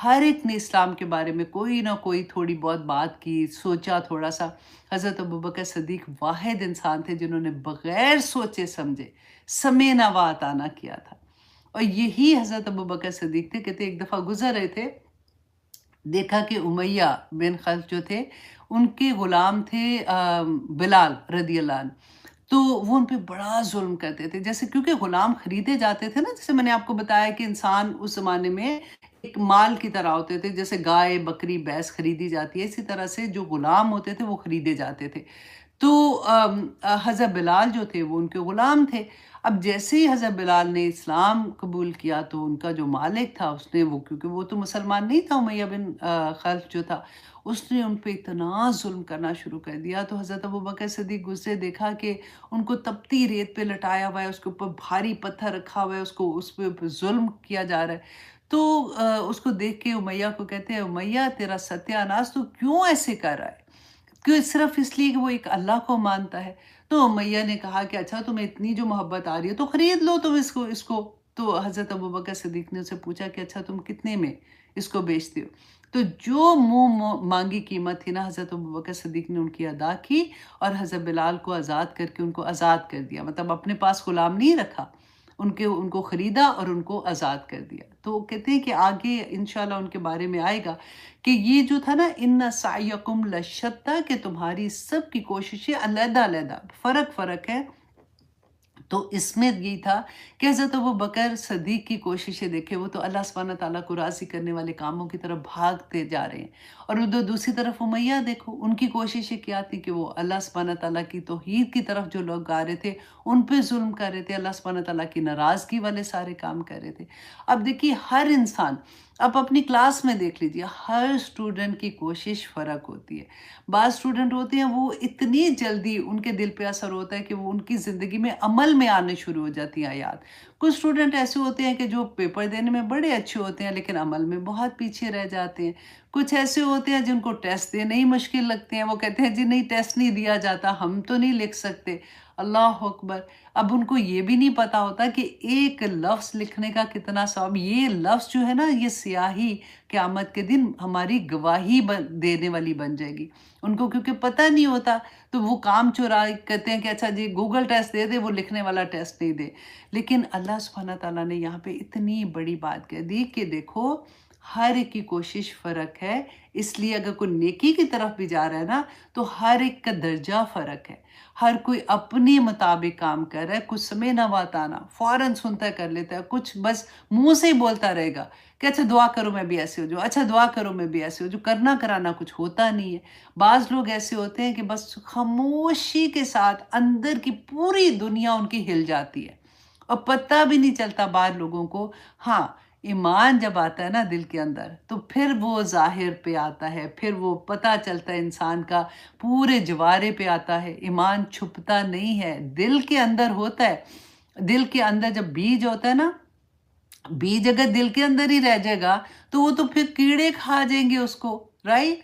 ہر ایک نے اسلام کے بارے میں کوئی نہ کوئی تھوڑی بہت بات کی، سوچا تھوڑا سا. حضرت ابوبکر صدیق واحد انسان تھے جنہوں نے بغیر سوچے سمجھے سمے نوا عطا کیا تھا. اور یہی حضرت ابوبکر صدیق تھے. کہتے ایک دفعہ گزر رہے تھے، دیکھا کہ امیہ بن خلف جو تھے، ان کے غلام تھے بلال رضی اللہ عنہ. تو وہ ان پہ بڑا ظلم کرتے تھے. جیسے کیونکہ غلام خریدے جاتے تھے نا، جیسے میں نے آپ کو بتایا کہ انسان اس زمانے میں ایک مال کی طرح ہوتے تھے، جیسے گائے بکری بھینس خریدی جاتی ہے، اسی طرح سے جو غلام ہوتے تھے وہ خریدے جاتے تھے. تو حضرت بلال جو تھے وہ ان کے غلام تھے. اب جیسے ہی حضرت بلال نے اسلام قبول کیا تو ان کا جو مالک تھا، اس نے وہ، کیونکہ وہ تو مسلمان نہیں تھا، امیہ بن خلف جو تھا، اس نے ان پہ اتنا ظلم کرنا شروع کر دیا. تو حضرت ابوبکر صدیق گزرے، دیکھا کہ ان کو تپتی ریت پہ لٹایا ہوا ہے، اس کے اوپر بھاری پتھر رکھا ہوا ہے، اس پہ ظلم کیا جا رہا ہے. تو اس کو دیکھ کے امیہ کو کہتے ہیں، امیہ تیرا ستیہ ناس، تو کیوں ایسے کر رہا ہے؟ کیوں؟ صرف اس لیے کہ وہ ایک اللہ کو مانتا ہے. تو امیہ نے کہا کہ اچھا تمہیں اتنی جو محبت آ رہی ہے تو خرید لو تم اس کو. تو حضرت ابوبکر صدیق نے اسے پوچھا کہ اچھا تم کتنے میں اس کو بیچتے ہو؟ تو جو منہ مانگی قیمت تھی نا، حضرت ابوبکر صدیق نے ان کی ادا کی اور حضرت بلال کو آزاد کر کے ان کو آزاد کر دیا. مطلب اپنے پاس غلام نہیں رکھا، ان کو خریدا اور ان کو آزاد کر دیا. تو کہتے ہیں کہ آگے انشاءاللہ ان کے بارے میں آئے گا کہ یہ جو تھا نا، ان سعیکم لشتیٰ، کہ تمہاری سب کی کوششیں علیحدہ علیحدہ، فرق فرق ہے. تو اس میں یہی تھا کہ حضرت ابوبکر صدیق کی کوششیں دیکھیں، وہ تو اللہ سبحانہ تعالیٰ کو راضی کرنے والے کاموں کی طرف بھاگتے جا رہے ہیں، اور ادھر دوسری طرف امیہ دیکھو، ان کی کوششیں کیا تھی کہ وہ اللہ سبحانہ تعالیٰ کی توحید کی طرف جو لوگ آ رہے تھے ان پہ ظلم کر رہے تھے، اللہ سبحانہ تعالیٰ کی ناراضگی والے سارے کام کر رہے تھے۔ اب دیکھیے ہر انسان، آپ اپنی کلاس میں دیکھ لیجیے، ہر اسٹوڈنٹ کی کوشش فرق ہوتی ہے۔ بعض اسٹوڈنٹ ہوتے ہیں وہ اتنی جلدی ان کے دل پہ اثر ہوتا ہے کہ وہ ان کی زندگی میں عمل میں آنے شروع ہو جاتی ہیں آیات۔ کچھ اسٹوڈنٹ ایسے ہوتے ہیں کہ جو پیپر دینے میں بڑے اچھے ہوتے ہیں لیکن عمل میں بہت پیچھے رہ جاتے ہیں۔ کچھ ایسے ہوتے ہیں جن کو ٹیسٹ دینے ہی مشکل لگتے ہیں، وہ کہتے ہیں جی نہیں ٹیسٹ نہیں دیا جاتا، ہم تو نہیں لکھ سکتے۔ اللہ اکبر! اب ان کو یہ بھی نہیں پتا ہوتا کہ ایک لفظ لکھنے کا کتنا ثواب، یہ لفظ جو ہے نا، یہ سیاہی قیامت کے دن ہماری گواہی دینے والی بن جائے گی۔ ان کو کیونکہ پتہ نہیں ہوتا تو وہ کام چورا کہتے ہیں کہ اچھا جی گوگل ٹیسٹ دے دے، وہ لکھنے والا ٹیسٹ نہیں دے۔ لیکن اللہ سبحانہ تعالیٰ نے یہاں پہ اتنی بڑی بات کہہ دی کہ دیکھو ہر ایک کی کوشش فرق ہے، اس لیے اگر کوئی نیکی کی طرف بھی جا رہا ہے نا تو ہر ایک کا درجہ فرق ہے، ہر کوئی اپنے مطابق کام کر رہا ہے۔ کچھ سمے نہ واتانا فوراً سنتا کر لیتا ہے، کچھ بس منہ سے ہی بولتا رہے گا کہ اچھا دعا کرو میں بھی ایسے ہو جاؤں، اچھا دعا کرو میں بھی ایسے ہو جاؤں، کرنا کرانا کچھ ہوتا نہیں ہے۔ بعض لوگ ایسے ہوتے ہیں کہ بس خاموشی کے ساتھ اندر کی پوری دنیا ان کی ہل جاتی ہے اور پتہ بھی نہیں چلتا بعض لوگوں کو۔ ہاں، ایمان جب آتا ہے نا دل کے اندر تو پھر وہ ظاہر پہ آتا ہے، پھر وہ پتہ چلتا ہے انسان کا، پورے جوارے پہ آتا ہے۔ ایمان چھپتا نہیں ہے، دل کے اندر ہوتا ہے۔ دل کے اندر جب بیج ہوتا ہے نا، بیج اگر دل کے اندر ہی رہ جائے گا تو وہ تو پھر کیڑے کھا جائیں گے اس کو، رائٹ؟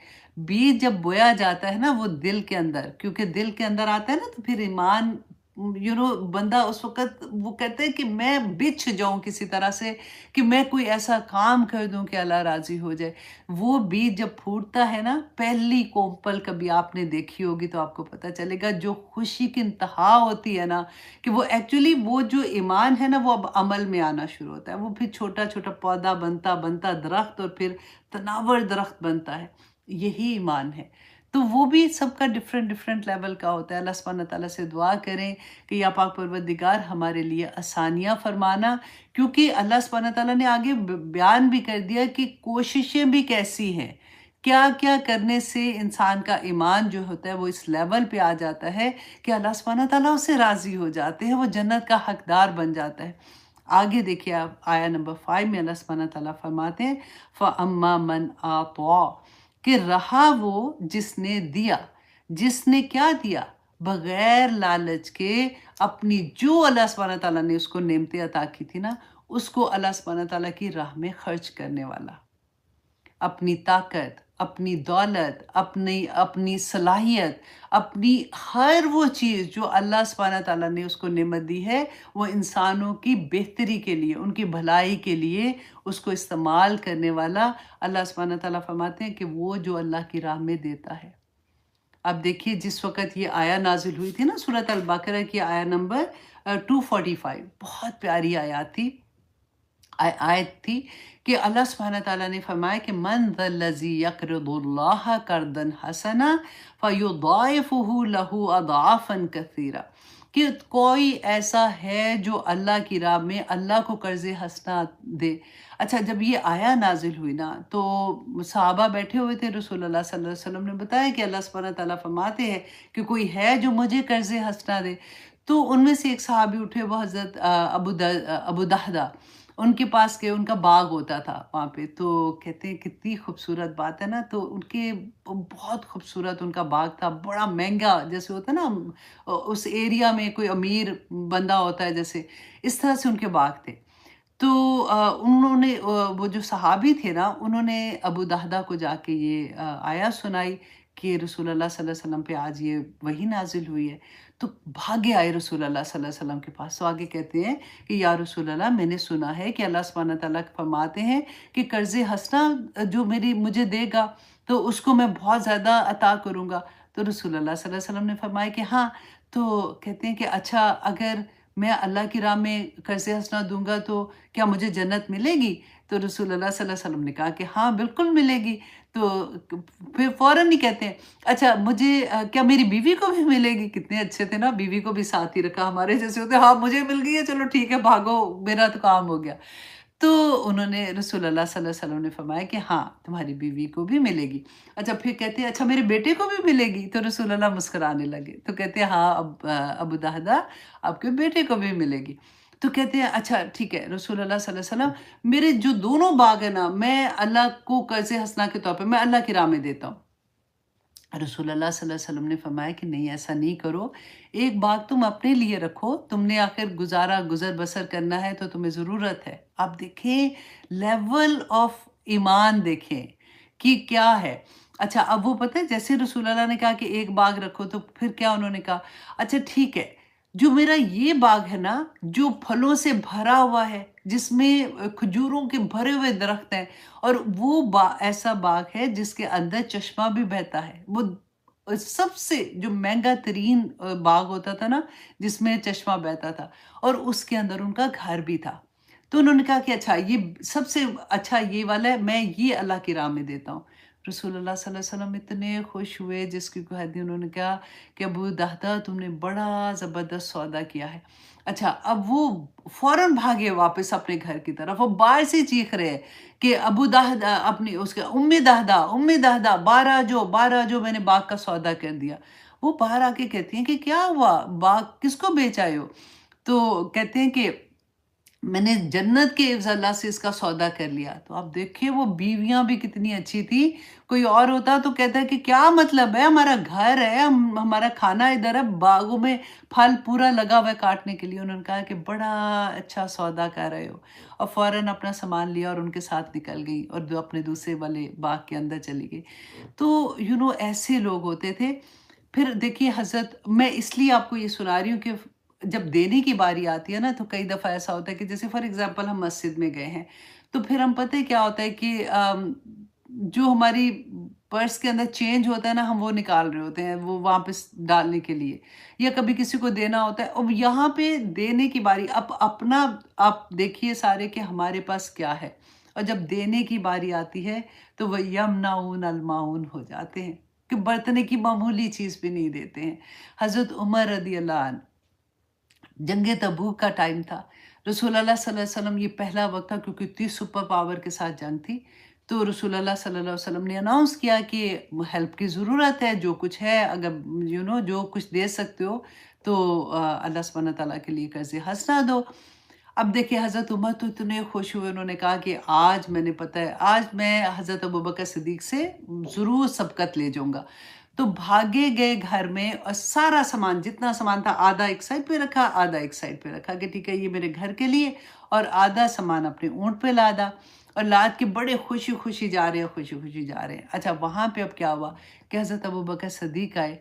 بیج جب بویا جاتا ہے نا وہ دل کے اندر، کیونکہ دل کے اندر آتا ہے نا تو پھر ایمان بندہ اس وقت وہ کہتے ہیں کہ میں بچھ جاؤں کسی طرح سے، کہ میں کوئی ایسا کام کر دوں کہ اللہ راضی ہو جائے۔ وہ بیج جب پھوٹتا ہے نا، پہلی کومپل کبھی آپ نے دیکھی ہوگی تو آپ کو پتہ چلے گا، جو خوشی کی انتہا ہوتی ہے نا، کہ وہ ایکچولی وہ جو ایمان ہے نا وہ اب عمل میں آنا شروع ہوتا ہے، وہ پھر چھوٹا چھوٹا پودا بنتا بنتا درخت، اور پھر تناور درخت بنتا ہے۔ یہی ایمان ہے۔ تو وہ بھی سب کا ڈیفرنٹ لیول کا ہوتا ہے۔ اللہ سبحانہ تعالیٰ سے دعا کریں کہ یا پاک پروردگار ہمارے لیے آسانیاں فرمانا، کیونکہ اللہ سبحانہ تعالیٰ نے آگے بیان بھی کر دیا کہ کوششیں بھی کیسی ہیں، کیا کیا کرنے سے انسان کا ایمان جو ہوتا ہے وہ اس لیول پہ آ جاتا ہے کہ اللہ سبحانہ تعالیٰ اس سے راضی ہو جاتے ہیں، وہ جنت کا حقدار بن جاتا ہے۔ آگے دیکھیے آپ آیہ نمبر 5 میں اللہ سبحانہ تعالیٰ فرماتے ہیں فَأَمَّا مَنْ آطَا، کہ رہا وہ جس نے دیا، جس نے کیا دیا؟ بغیر لالچ کے اپنی، جو اللہ سبحانہ تعالیٰ نے اس کو نعمتیں عطا کی تھی نا، اس کو اللہ سبحانہ تعالیٰ کی راہ میں خرچ کرنے والا، اپنی طاقت، اپنی دولت، اپنی صلاحیت، اپنی ہر وہ چیز جو اللہ سبحانہ تعالیٰ نے اس کو نعمت دی ہے، وہ انسانوں کی بہتری کے لیے، ان کی بھلائی کے لیے اس کو استعمال کرنے والا اللہ سبحانہ تعالیٰ فرماتے ہیں کہ وہ جو اللہ کی راہ میں دیتا ہے۔ اب دیکھیے جس وقت یہ آیہ نازل ہوئی تھی نا، سورۃ البقرہ کی آیہ نمبر 245، بہت پیاری آیت تھی کہ اللہ سبحانہ تعالیٰ نے فرمایا کہ من ذا الذی یقرض اللہ قرضا حسنا فیضاعفہ لہ اضعافا کثیرا، کہ کوئی ایسا ہے جو اللہ کی راہ میں اللہ کو قرض حسنا دے۔ اچھا، جب یہ آیہ نازل ہوئی نا تو صحابہ بیٹھے ہوئے تھے، رسول اللہ صلی اللہ علیہ وسلم نے بتایا کہ اللہ سبحانہ تعالیٰ فرماتے ہیں کہ کوئی ہے جو مجھے قرض حسنا دے۔ تو ان میں سے ایک صحابی اٹھے، وہ حضرت ابو دحدہ، ان کے پاس کے ان کا باغ ہوتا تھا وہاں پہ، تو کہتے ہیں کتنی خوبصورت بات ہے نا، تو ان کے بہت خوبصورت ان کا باغ تھا، بڑا مہنگا، جیسے ہوتا ہے نا اس ایریا میں کوئی امیر بندہ ہوتا ہے جیسے، اس طرح سے ان کے باغ تھے۔ تو انہوں نے وہ جو صحابی تھے نا، انہوں نے ابو دحدہ کو جا کے یہ آیت سنائی کہ رسول اللہ صلی اللہ علیہ وسلم پہ آج یہ وحی نازل ہوئی ہے۔ تو بھاگے آئے رسول اللہ صلی اللہ علیہ وسلم کے پاس، تو آگے کہتے ہیں کہ یا رسول اللہ، میں نے سنا ہے کہ اللہ سبحانہ تعالیٰ فرماتے ہیں کہ قرض حسنہ جو مجھے دے گا تو اس کو میں بہت زیادہ عطا کروں گا۔ تو رسول اللہ صلی اللہ علیہ وسلم نے فرمایا کہ ہاں۔ تو کہتے ہیں کہ اچھا، اگر میں اللہ کی راہ میں قرض حسنہ دوں گا تو کیا مجھے جنت ملے گی؟ تو رسول اللہ صلی اللہ علیہ وسلم نے کہا کہ ہاں بالکل ملے گی۔ تو پھر فوراً ہی کہتے ہیں اچھا مجھے کیا میری بیوی کو بھی ملے گی؟ کتنے اچھے تھے نا، بیوی کو بھی ساتھ ہی رکھا، ہمارے جیسے ہوتے ہاں مجھے مل گئی ہے چلو ٹھیک ہے بھاگو میرا تو کام ہو گیا۔ تو انہوں نے رسول اللہ صلی اللہ علیہ وسلم نے فرمایا کہ ہاں تمہاری بیوی کو بھی ملے گی۔ اچھا پھر کہتے ہیں اچھا میرے بیٹے کو بھی ملے گی؟ تو رسول اللہ مسکرانے لگے، تو کہتے ہیں ہاں ابو دہدا آپ کے بیٹے کو بھی ملے گی۔ تو کہتے ہیں اچھا ٹھیک ہے رسول اللہ صلی اللہ علیہ وسلم، میرے جو دونوں باغ ہیں نا میں اللہ کو قرض حسنہ کے طور پہ میں اللہ کی راہ میں دیتا ہوں۔ رسول اللہ صلی اللہ علیہ وسلم نے فرمایا کہ نہیں ایسا نہیں کرو، ایک باغ تم اپنے لیے رکھو، تم نے آخر گزر بسر کرنا ہے تو تمہیں ضرورت ہے۔ آپ دیکھیں لیول آف ایمان دیکھیں کہ کیا ہے۔ اچھا اب وہ پتہ ہے جیسے رسول اللہ نے کہا کہ ایک باغ رکھو تو پھر کیا انہوں نے کہا اچھا ٹھیک ہے جو میرا یہ باغ ہے نا جو پھلوں سے بھرا ہوا ہے، جس میں کھجوروں کے بھرے ہوئے درخت ہیں، اور وہ ایسا باغ ہے جس کے اندر چشمہ بھی بہتا ہے، وہ سب سے جو مہنگا ترین باغ ہوتا تھا نا جس میں چشمہ بہتا تھا، اور اس کے اندر ان کا گھر بھی تھا۔ تو انہوں نے کہا کہ اچھا یہ سب سے اچھا یہ والا ہے، میں یہ اللہ کی راہ میں دیتا ہوں۔ رسول اللہ صلی اللہ علیہ وسلم اتنے خوش ہوئے جس کی کوئی حد نہیں۔ انہوں نے کہا کہ ابو دہدا تم نے بڑا زبردست سودا کیا ہے۔ اچھا اب وہ فوراً بھاگے واپس اپنے گھر کی طرف، وہ باہر سے چیخ رہے ہیں کہ ابو دہدا اپنی اس کے ام دہدا باہر آ جو میں نے باغ کا سودا کر دیا۔ وہ باہر آ کے کہتی ہیں کہ کیا ہوا، باغ کس کو بیچ آئے ہو؟ تو کہتے ہیں کہ میں نے جنت کے عوض اللہ سے اس کا سودا کر لیا۔ تو آپ دیکھیں وہ بیویاں بھی کتنی اچھی تھی، کوئی اور ہوتا تو کہتا ہے کہ کیا مطلب ہے، ہمارا گھر ہے، ہمارا کھانا ادھر ہے، باغوں میں پھل پورا لگا ہوا ہے کاٹنے کے لیے۔ انہوں نے کہا کہ بڑا اچھا سودا کر رہے ہو، اور فوراً اپنا سامان لیا اور ان کے ساتھ نکل گئی اور اپنے دوسرے والے باغ کے اندر چلی گئی۔ تو ایسے لوگ ہوتے تھے۔ پھر دیکھیے حضرت، میں اس لیے آپ کو یہ سنا رہی ہوں کہ جب دینے کی باری آتی ہے نا تو کئی دفعہ ایسا ہوتا ہے کہ جیسے فار ایگزامپل ہم مسجد میں گئے ہیں تو پھر ہم پتہ ہے کیا ہوتا ہے کہ جو ہماری پرس کے اندر چینج ہوتا ہے نا ہم وہ نکال رہے ہوتے ہیں وہ واپس ڈالنے کے لیے، یا کبھی کسی کو دینا ہوتا ہے، اب یہاں پہ دینے کی باری اپنا آپ دیکھیے سارے کہ ہمارے پاس کیا ہے، اور جب دینے کی باری آتی ہے تو وہ یمنعون الماعون ہو جاتے ہیں کہ برتنے کی معمولی چیز بھی نہیں دیتے ہیں۔ حضرت عمر رضی اللہ عنہ، جنگ تبوک کا ٹائم تھا، رسول اللہ صلی اللہ علیہ وسلم، یہ پہلا وقت تھا کیونکہ اتنی سپر پاور کے ساتھ جنگ تھی، تو رسول اللہ صلی اللہ علیہ وسلم نے اناؤنس کیا کہ ہیلپ کی ضرورت ہے، جو کچھ ہے اگر جو کچھ دے سکتے ہو تو اللہ سبحانہ تعالیٰ کے لیے قرض حسنہ دو۔ اب دیکھیں حضرت عمر تو اتنے خوش ہوئے، انہوں نے کہا کہ آج میں نے پتہ ہے آج میں حضرت ابوبکر صدیق سے ضرور سبقت لے جاؤں گا۔ تو بھاگے گئے گھر میں اور سارا سامان جتنا سامان تھا آدھا ایک سائڈ پہ رکھا، آدھا ایک سائڈ پہ رکھا کہ ٹھیک ہے یہ میرے گھر کے لیے، اور آدھا سامان اپنے اونٹ پہ لادا، اور لاد کے بڑے خوشی جا رہے ہیں۔ اچھا وہاں پہ اب کیا ہوا کہ حضرت ابوبکر صدیق آئے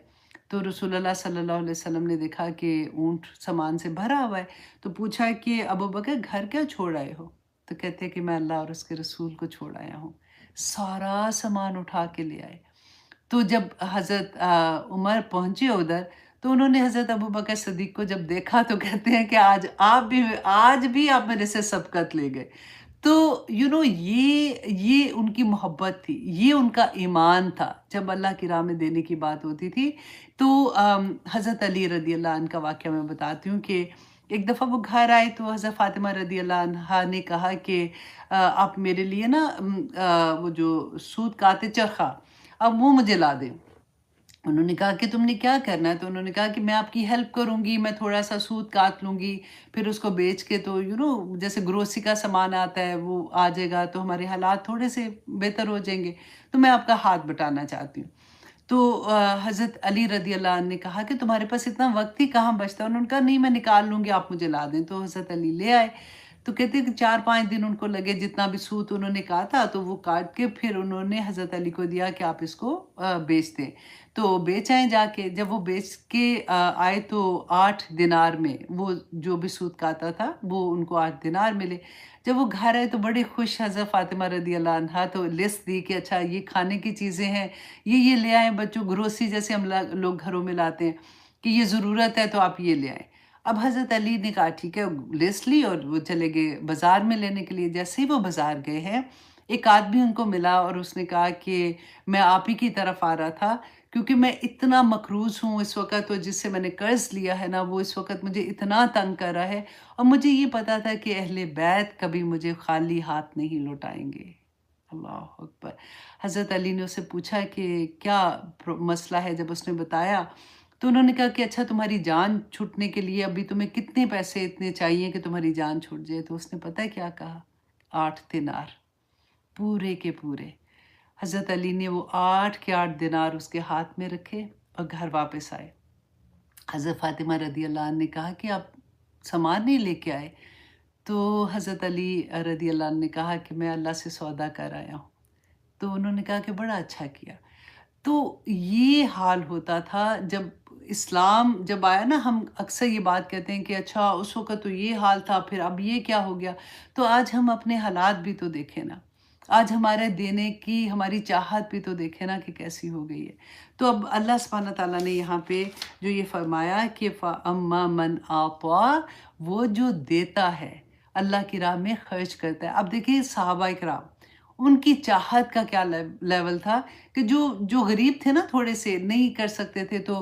تو رسول اللہ صلی اللہ علیہ وسلم نے دیکھا کہ اونٹ سامان سے بھرا ہوا ہے، تو پوچھا کہ ابوبکر گھر کیا چھوڑ آئے ہو؟ تو کہتے ہیں کہ میں اللہ اور اس کے رسول کو چھوڑ آیا ہوں۔ سارا سامان اٹھا کے لے آئے۔ تو جب حضرت عمر پہنچے ادھر تو انہوں نے حضرت ابوبکر صدیق کو جب دیکھا تو کہتے ہیں کہ آج بھی آپ میرے سے سبقت لے گئے۔ تو یہ ان کی محبت تھی، یہ ان کا ایمان تھا۔ جب اللہ کی راہ میں دینے کی بات ہوتی تھی تو حضرت علی رضی اللہ عنہ کا واقعہ میں بتاتی ہوں کہ ایک دفعہ وہ گھر آئے تو حضرت فاطمہ رضی اللہ عنہا نے کہا کہ آپ میرے لیے نا وہ جو سود کاتے چرخہ اب وہ مجھے لا دیں۔ انہوں نے کہا کہ تم نے کیا کرنا ہے؟ تو انہوں نے کہا کہ میں آپ کی ہیلپ کروں گی، میں تھوڑا سا سود کاٹ لوں گی، پھر اس کو بیچ کے تو جیسے گروسری کا سامان آتا ہے وہ آ جائے گا تو ہمارے حالات تھوڑے سے بہتر ہو جائیں گے، تو میں آپ کا ہاتھ بٹانا چاہتی ہوں۔ تو حضرت علی رضی اللہ عنہ نے کہا کہ تمہارے پاس اتنا وقت ہی کہاں بچتا ہے؟ انہوں نے کہا نہیں میں نکال لوں گی، آپ مجھے لا دیں۔ تو حضرت علی لے آئے، تو کہتے ہیں کہ 4-5 دن ان کو لگے، جتنا بھی سود انہوں نے کہا تھا تو وہ کاٹ کے پھر انہوں نے حضرت علی کو دیا کہ آپ اس کو بیچ دیں۔ تو بیچ آئیں جا کے، جب وہ بیچ کے آئے تو 8 دینار میں وہ جو بھی سود کاتا تھا وہ ان کو 8 دینار ملے۔ جب وہ گھر آئے تو بڑی خوش حضرت فاطمہ رضی اللہ عنہا، تو لسٹ دی کہ اچھا یہ کھانے کی چیزیں ہیں، یہ لے آئیں بچوں، گروسری جیسے ہم لوگ گھروں میں لاتے ہیں کہ یہ ضرورت ہے تو آپ یہ لے آئیں۔ اب حضرت علی نے کہا ٹھیک ہے، لسٹ لی اور وہ چلے گئے بازار میں لینے کے لیے۔ جیسے ہی وہ بازار گئے ہیں، ایک آدمی ان کو ملا اور اس نے کہا کہ میں آپ ہی کی طرف آ رہا تھا، کیونکہ میں اتنا مقروض ہوں اس وقت، اور جس سے میں نے قرض لیا ہے نا، وہ اس وقت مجھے اتنا تنگ کر رہا ہے، اور مجھے یہ پتا تھا کہ اہل بیت کبھی مجھے خالی ہاتھ نہیں لوٹائیں گے۔ اللہ اکبر۔ حضرت علی نے اس سے پوچھا کہ کیا مسئلہ ہے؟ جب اس نے بتایا تو انہوں نے کہا کہ اچھا تمہاری جان چھوٹنے کے لیے ابھی تمہیں کتنے پیسے اتنے چاہیے کہ تمہاری جان چھوٹ جائے؟ تو اس نے پتہ ہے کیا کہا؟ 8 دینار، پورے کے پورے۔ حضرت علی نے وہ 8 کے 8 دینار اس کے ہاتھ میں رکھے اور گھر واپس آئے۔ حضرت فاطمہ رضی اللہ عنہ نے کہا کہ آپ سامان نہیں لے کے آئے؟ تو حضرت علی رضی اللہ عنہ نے کہا کہ میں اللہ سے سودا کر آیا ہوں۔ تو انہوں نے کہا کہ بڑا اچھا کیا۔ تو یہ حال ہوتا تھا جب اسلام جب آیا نا، ہم اکثر یہ بات کہتے ہیں کہ اچھا اس وقت تو یہ حال تھا، پھر اب یہ کیا ہو گیا؟ تو آج ہم اپنے حالات بھی تو دیکھیں نا، آج ہمارے دینے کی ہماری چاہت بھی تو دیکھیں نا کہ کیسی ہو گئی ہے۔ تو اب اللہ سبحانہ تعالیٰ نے یہاں پہ جو یہ فرمایا کہ فَأَمَّا مَنْ أَعْطَىٰ، وہ جو دیتا ہے، اللہ کی راہ میں خرچ کرتا ہے۔ اب دیکھیے صحابہ اکرام، ان کی چاہت کا کیا لیول تھا کہ جو غریب تھے نا، تھوڑے سے نہیں کر سکتے تھے، تو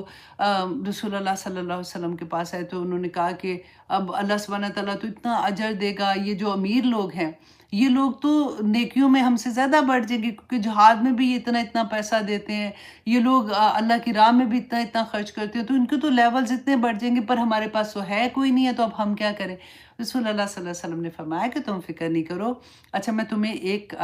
رسول اللہ صلی اللہ علیہ وسلم کے پاس آئے تو انہوں نے کہا کہ اب اللہ سبحانہ تعالیٰ تو اتنا اجر دے گا، یہ جو امیر لوگ ہیں یہ لوگ تو نیکیوں میں ہم سے زیادہ بڑھ جائیں گے، کیونکہ جہاد میں بھی یہ اتنا اتنا پیسہ دیتے ہیں، یہ لوگ اللہ کی راہ میں بھی اتنا اتنا خرچ کرتے ہیں، تو ان کے تو لیولز اتنے بڑھ جائیں گے، پر ہمارے پاس تو ہے کوئی نہیں ہے، تو اب ہم کیا کریں؟ رسول اللہ صلی اللہ علیہ وسلم نے فرمایا کہ تم فکر نہیں کرو، اچھا میں تمہیں ایک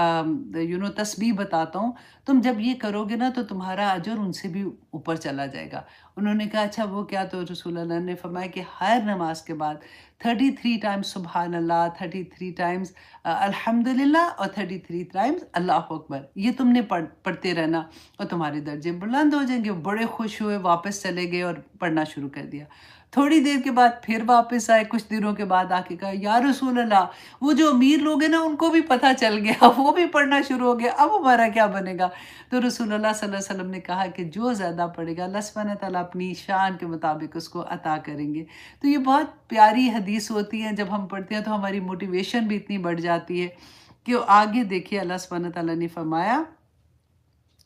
تسبیح بتاتا ہوں، تم جب یہ کرو گے نا تو تمہارا اجر ان سے بھی اوپر چلا جائے گا۔ انہوں نے کہا اچھا وہ کیا؟ تو رسول اللہ نے فرمایا کہ ہر نماز کے بعد 33 ٹائمز سبحان اللہ، 33 ٹائمز الحمدللہ، اور 33 ٹائمز اللہ اکبر، یہ تم نے پڑھتے رہنا اور تمہارے درجے بلند ہو جائیں گے۔ بڑے خوش ہوئے، واپس چلے گئے اور پڑھنا شروع کر دیا۔ تھوڑی دیر کے بعد پھر واپس آئے، کچھ دنوں کے بعد آ کے کہا یا رسول اللہ، وہ جو امیر لوگ ہیں نا ان کو بھی پتہ چل گیا، وہ بھی پڑھنا شروع ہو گیا، اب ہمارا کیا بنے گا؟ تو رسول اللہ صلی اللہ علیہ وسلم نے کہا کہ جو زیادہ پڑھے گا اللہ سبحانہ تعالیٰ اپنی شان کے مطابق اس کو عطا کریں گے۔ تو یہ بہت پیاری حدیث ہوتی ہیں، جب ہم پڑھتے ہیں تو ہماری موٹیویشن بھی اتنی بڑھ جاتی ہے کہ آگے دیکھیے اللہ سبحانہ تعالیٰ نے فرمایا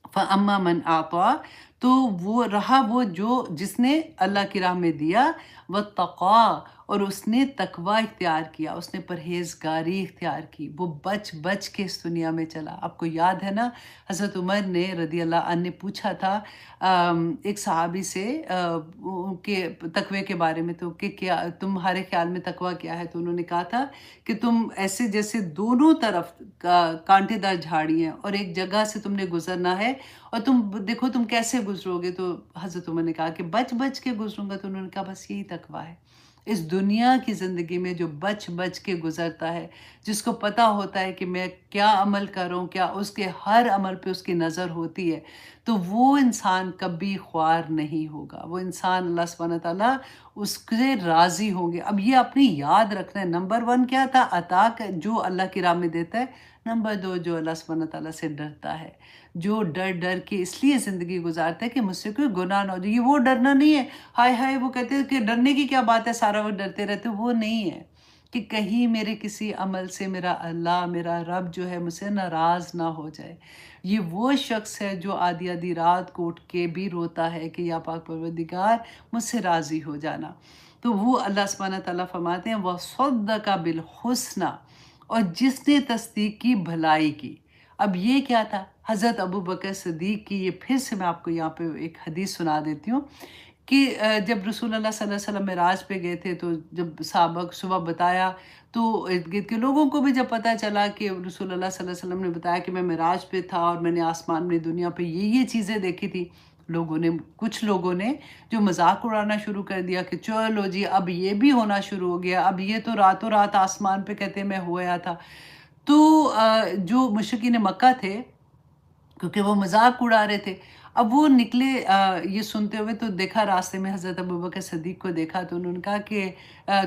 فَأَمَّا مَنْ أَعْطَىٰ، تو وہ رہا وہ جو جس نے اللہ کی راہ میں دیا، وَاتَّقَىٰ، اور اس نے تقوی اختیار کیا، اس نے پرہیزگاری اختیار کی، وہ بچ بچ کے اس دنیا میں چلا۔ آپ کو یاد ہے نا، حضرت عمر نے رضی اللہ عنہ نے پوچھا تھا ایک صحابی سے کہ تقوی کے بارے میں، تو کہ کیا تمہارے خیال میں تقوی کیا ہے؟ تو انہوں نے کہا تھا کہ تم ایسے جیسے دونوں طرف کانٹے دار جھاڑی ہیں اور ایک جگہ سے تم نے گزرنا ہے، اور تم دیکھو تم کیسے گزرو گے؟ تو حضرت عمر نے کہا کہ بچ بچ کے گزروں گا۔ تو انہوں نے کہا بس یہی تقوی ہے، اس دنیا کی زندگی میں جو بچ بچ کے گزرتا ہے، جس کو پتہ ہوتا ہے کہ میں کیا عمل کروں، کیا اس کے ہر عمل پہ اس کی نظر ہوتی ہے، تو وہ انسان کبھی خوار نہیں ہوگا، وہ انسان اللہ سبحانہ تعالیٰ اس سے راضی ہوں گے۔ اب یہ اپنی یاد رکھنا ہے، نمبر 1 کیا تھا؟ عطا جو اللہ کی راہ میں دیتا ہے، نمبر 2 جو اللہ سبحانہ تعالیٰ سے ڈرتا ہے، جو ڈر ڈر کے اس لیے زندگی گزارتا ہے کہ مجھ سے کوئی گناہ نہ ہو جائے۔ یہ وہ ڈرنا نہیں ہے ہائے ہائے، وہ کہتے ہیں کہ ڈرنے کی کیا بات ہے، سارا وہ ڈرتے رہتے، وہ نہیں ہے کہ کہیں میرے کسی عمل سے میرا اللہ، میرا رب جو ہے مجھ سے ناراض نہ ہو جائے۔ یہ وہ شخص ہے جو آدھی آدھی رات کو اٹھ کے بھی روتا ہے کہ یا پاک پروردگار مجھ سے راضی ہو جانا۔ تو وہ اللہ سبحانہ تعالیٰ فرماتے ہیں وَصَدَّقَ بِالْحُسْنَى، اور جس نے تصدیق کی بھلائی کی۔ اب یہ کیا تھا؟ حضرت ابو بکر صدیق کی، یہ پھر سے میں آپ کو یہاں پہ ایک حدیث سنا دیتی ہوں کہ جب رسول اللہ صلی اللہ علیہ وسلم معراج پہ گئے تھے، تو جب صحابہ کو صبح بتایا تو ارد گرد کے لوگوں کو بھی جب پتہ چلا کہ رسول اللہ صلی اللہ علیہ وسلم نے بتایا کہ میں معراج پہ تھا اور میں نے آسمان میں دنیا پہ یہ چیزیں دیکھی تھی، کچھ لوگوں نے جو مذاق اڑانا شروع کر دیا کہ چلو جی اب یہ بھی ہونا شروع ہو گیا، اب یہ تو راتوں رات آسمان پہ کہتے میں ہوا تھا۔ تو جو مشرکین مکہ تھے، کیونکہ وہ مذاق اڑا رہے تھے، اب وہ نکلے یہ سنتے ہوئے، تو دیکھا راستے میں حضرت ابوبکر صدیق کو دیکھا، تو انہوں نے کہا کہ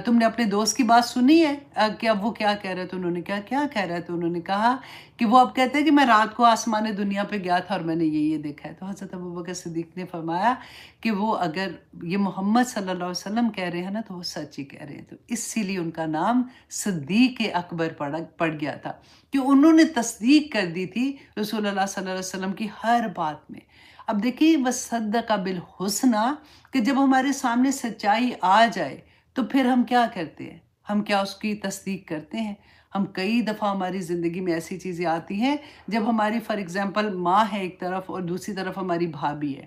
تم نے اپنے دوست کی بات سنی ہے کہ اب وہ کیا کہہ رہا ہے؟ تو انہوں نے کہا کیا کہہ رہا ہے؟ تو انہوں نے کہا کہ وہ اب کہتے ہیں کہ میں رات کو آسمان دنیا پہ گیا تھا اور میں نے یہ دیکھا ہے۔ تو حضرت ابوبکر صدیق نے فرمایا کہ وہ اگر یہ محمد صلی اللہ علیہ وسلم کہہ رہے ہیں نا، تو وہ سچ ہی کہہ رہے ہیں۔ تو اسی لیے ان کا نام صدیق اکبر پڑ گیا تھا، کہ انہوں نے تصدیق کر دی تھی رسول اللہ صلی اللہ علیہ وسلم کی ہر بات میں۔ اب دیکھیے وَصَدَّقَ بِالْحُسْنَى، کہ جب ہمارے سامنے سچائی آ جائے تو پھر ہم کیا کرتے ہیں؟ ہم کیا اس کی تصدیق کرتے ہیں؟ ہم کئی دفعہ ہماری زندگی میں ایسی چیزیں آتی ہیں جب ہماری فار ایگزامپل ماں ہے ایک طرف اور دوسری طرف ہماری بھابھی ہے،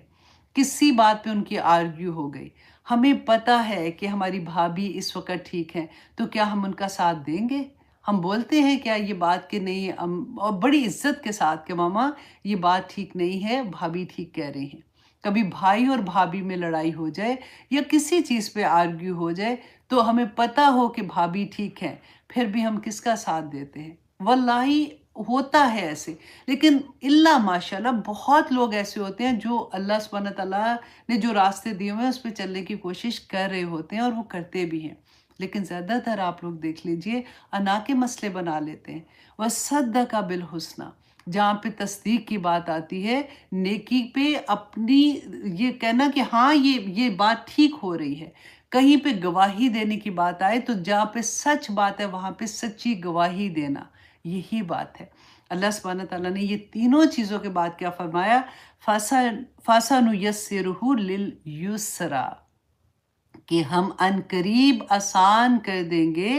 کسی بات پہ ان کی آرگیو ہو گئی، ہمیں پتہ ہے کہ ہماری بھابھی اس وقت ٹھیک ہے، تو کیا ہم ان کا ساتھ دیں گے؟ ہم بولتے ہیں کیا یہ بات کہ نہیں، اور بڑی عزت کے ساتھ کہ ماما یہ بات ٹھیک نہیں ہے، بھابھی ٹھیک کہہ رہی ہیں۔ کبھی بھائی اور بھابھی میں لڑائی ہو جائے یا کسی چیز پہ آرگیو ہو جائے، تو ہمیں پتہ ہو کہ بھابھی ٹھیک ہے، پھر بھی ہم کس کا ساتھ دیتے ہیں؟ واللہ ہوتا ہے ایسے، لیکن اللہ ماشاءاللہ بہت لوگ ایسے ہوتے ہیں جو اللہ سبحانہ تعالیٰ نے جو راستے دیے ہوئے ہیں اس پہ چلنے کی کوشش کر رہے ہوتے ہیں، اور وہ کرتے بھی ہیں، لیکن زیادہ تر آپ لوگ دیکھ لیجئے انا کے مسئلے بنا لیتے ہیں۔ وَصَدَّقَ بِالْحُسْنَى، جہاں پہ تصدیق کی بات آتی ہے، نیکی پہ اپنی یہ کہنا کہ ہاں یہ بات ٹھیک ہو رہی ہے، کہیں پہ گواہی دینے کی بات آئے تو جہاں پہ سچ بات ہے وہاں پہ سچی گواہی دینا، یہی بات ہے۔ اللہ سبحانہ تعالیٰ نے یہ تینوں چیزوں کے بعد کیا فرمایا؟ فَسَنُيَسِّرُهُ لِلْيُسْرَى، کہ ہم عن قریب آسان کر دیں گے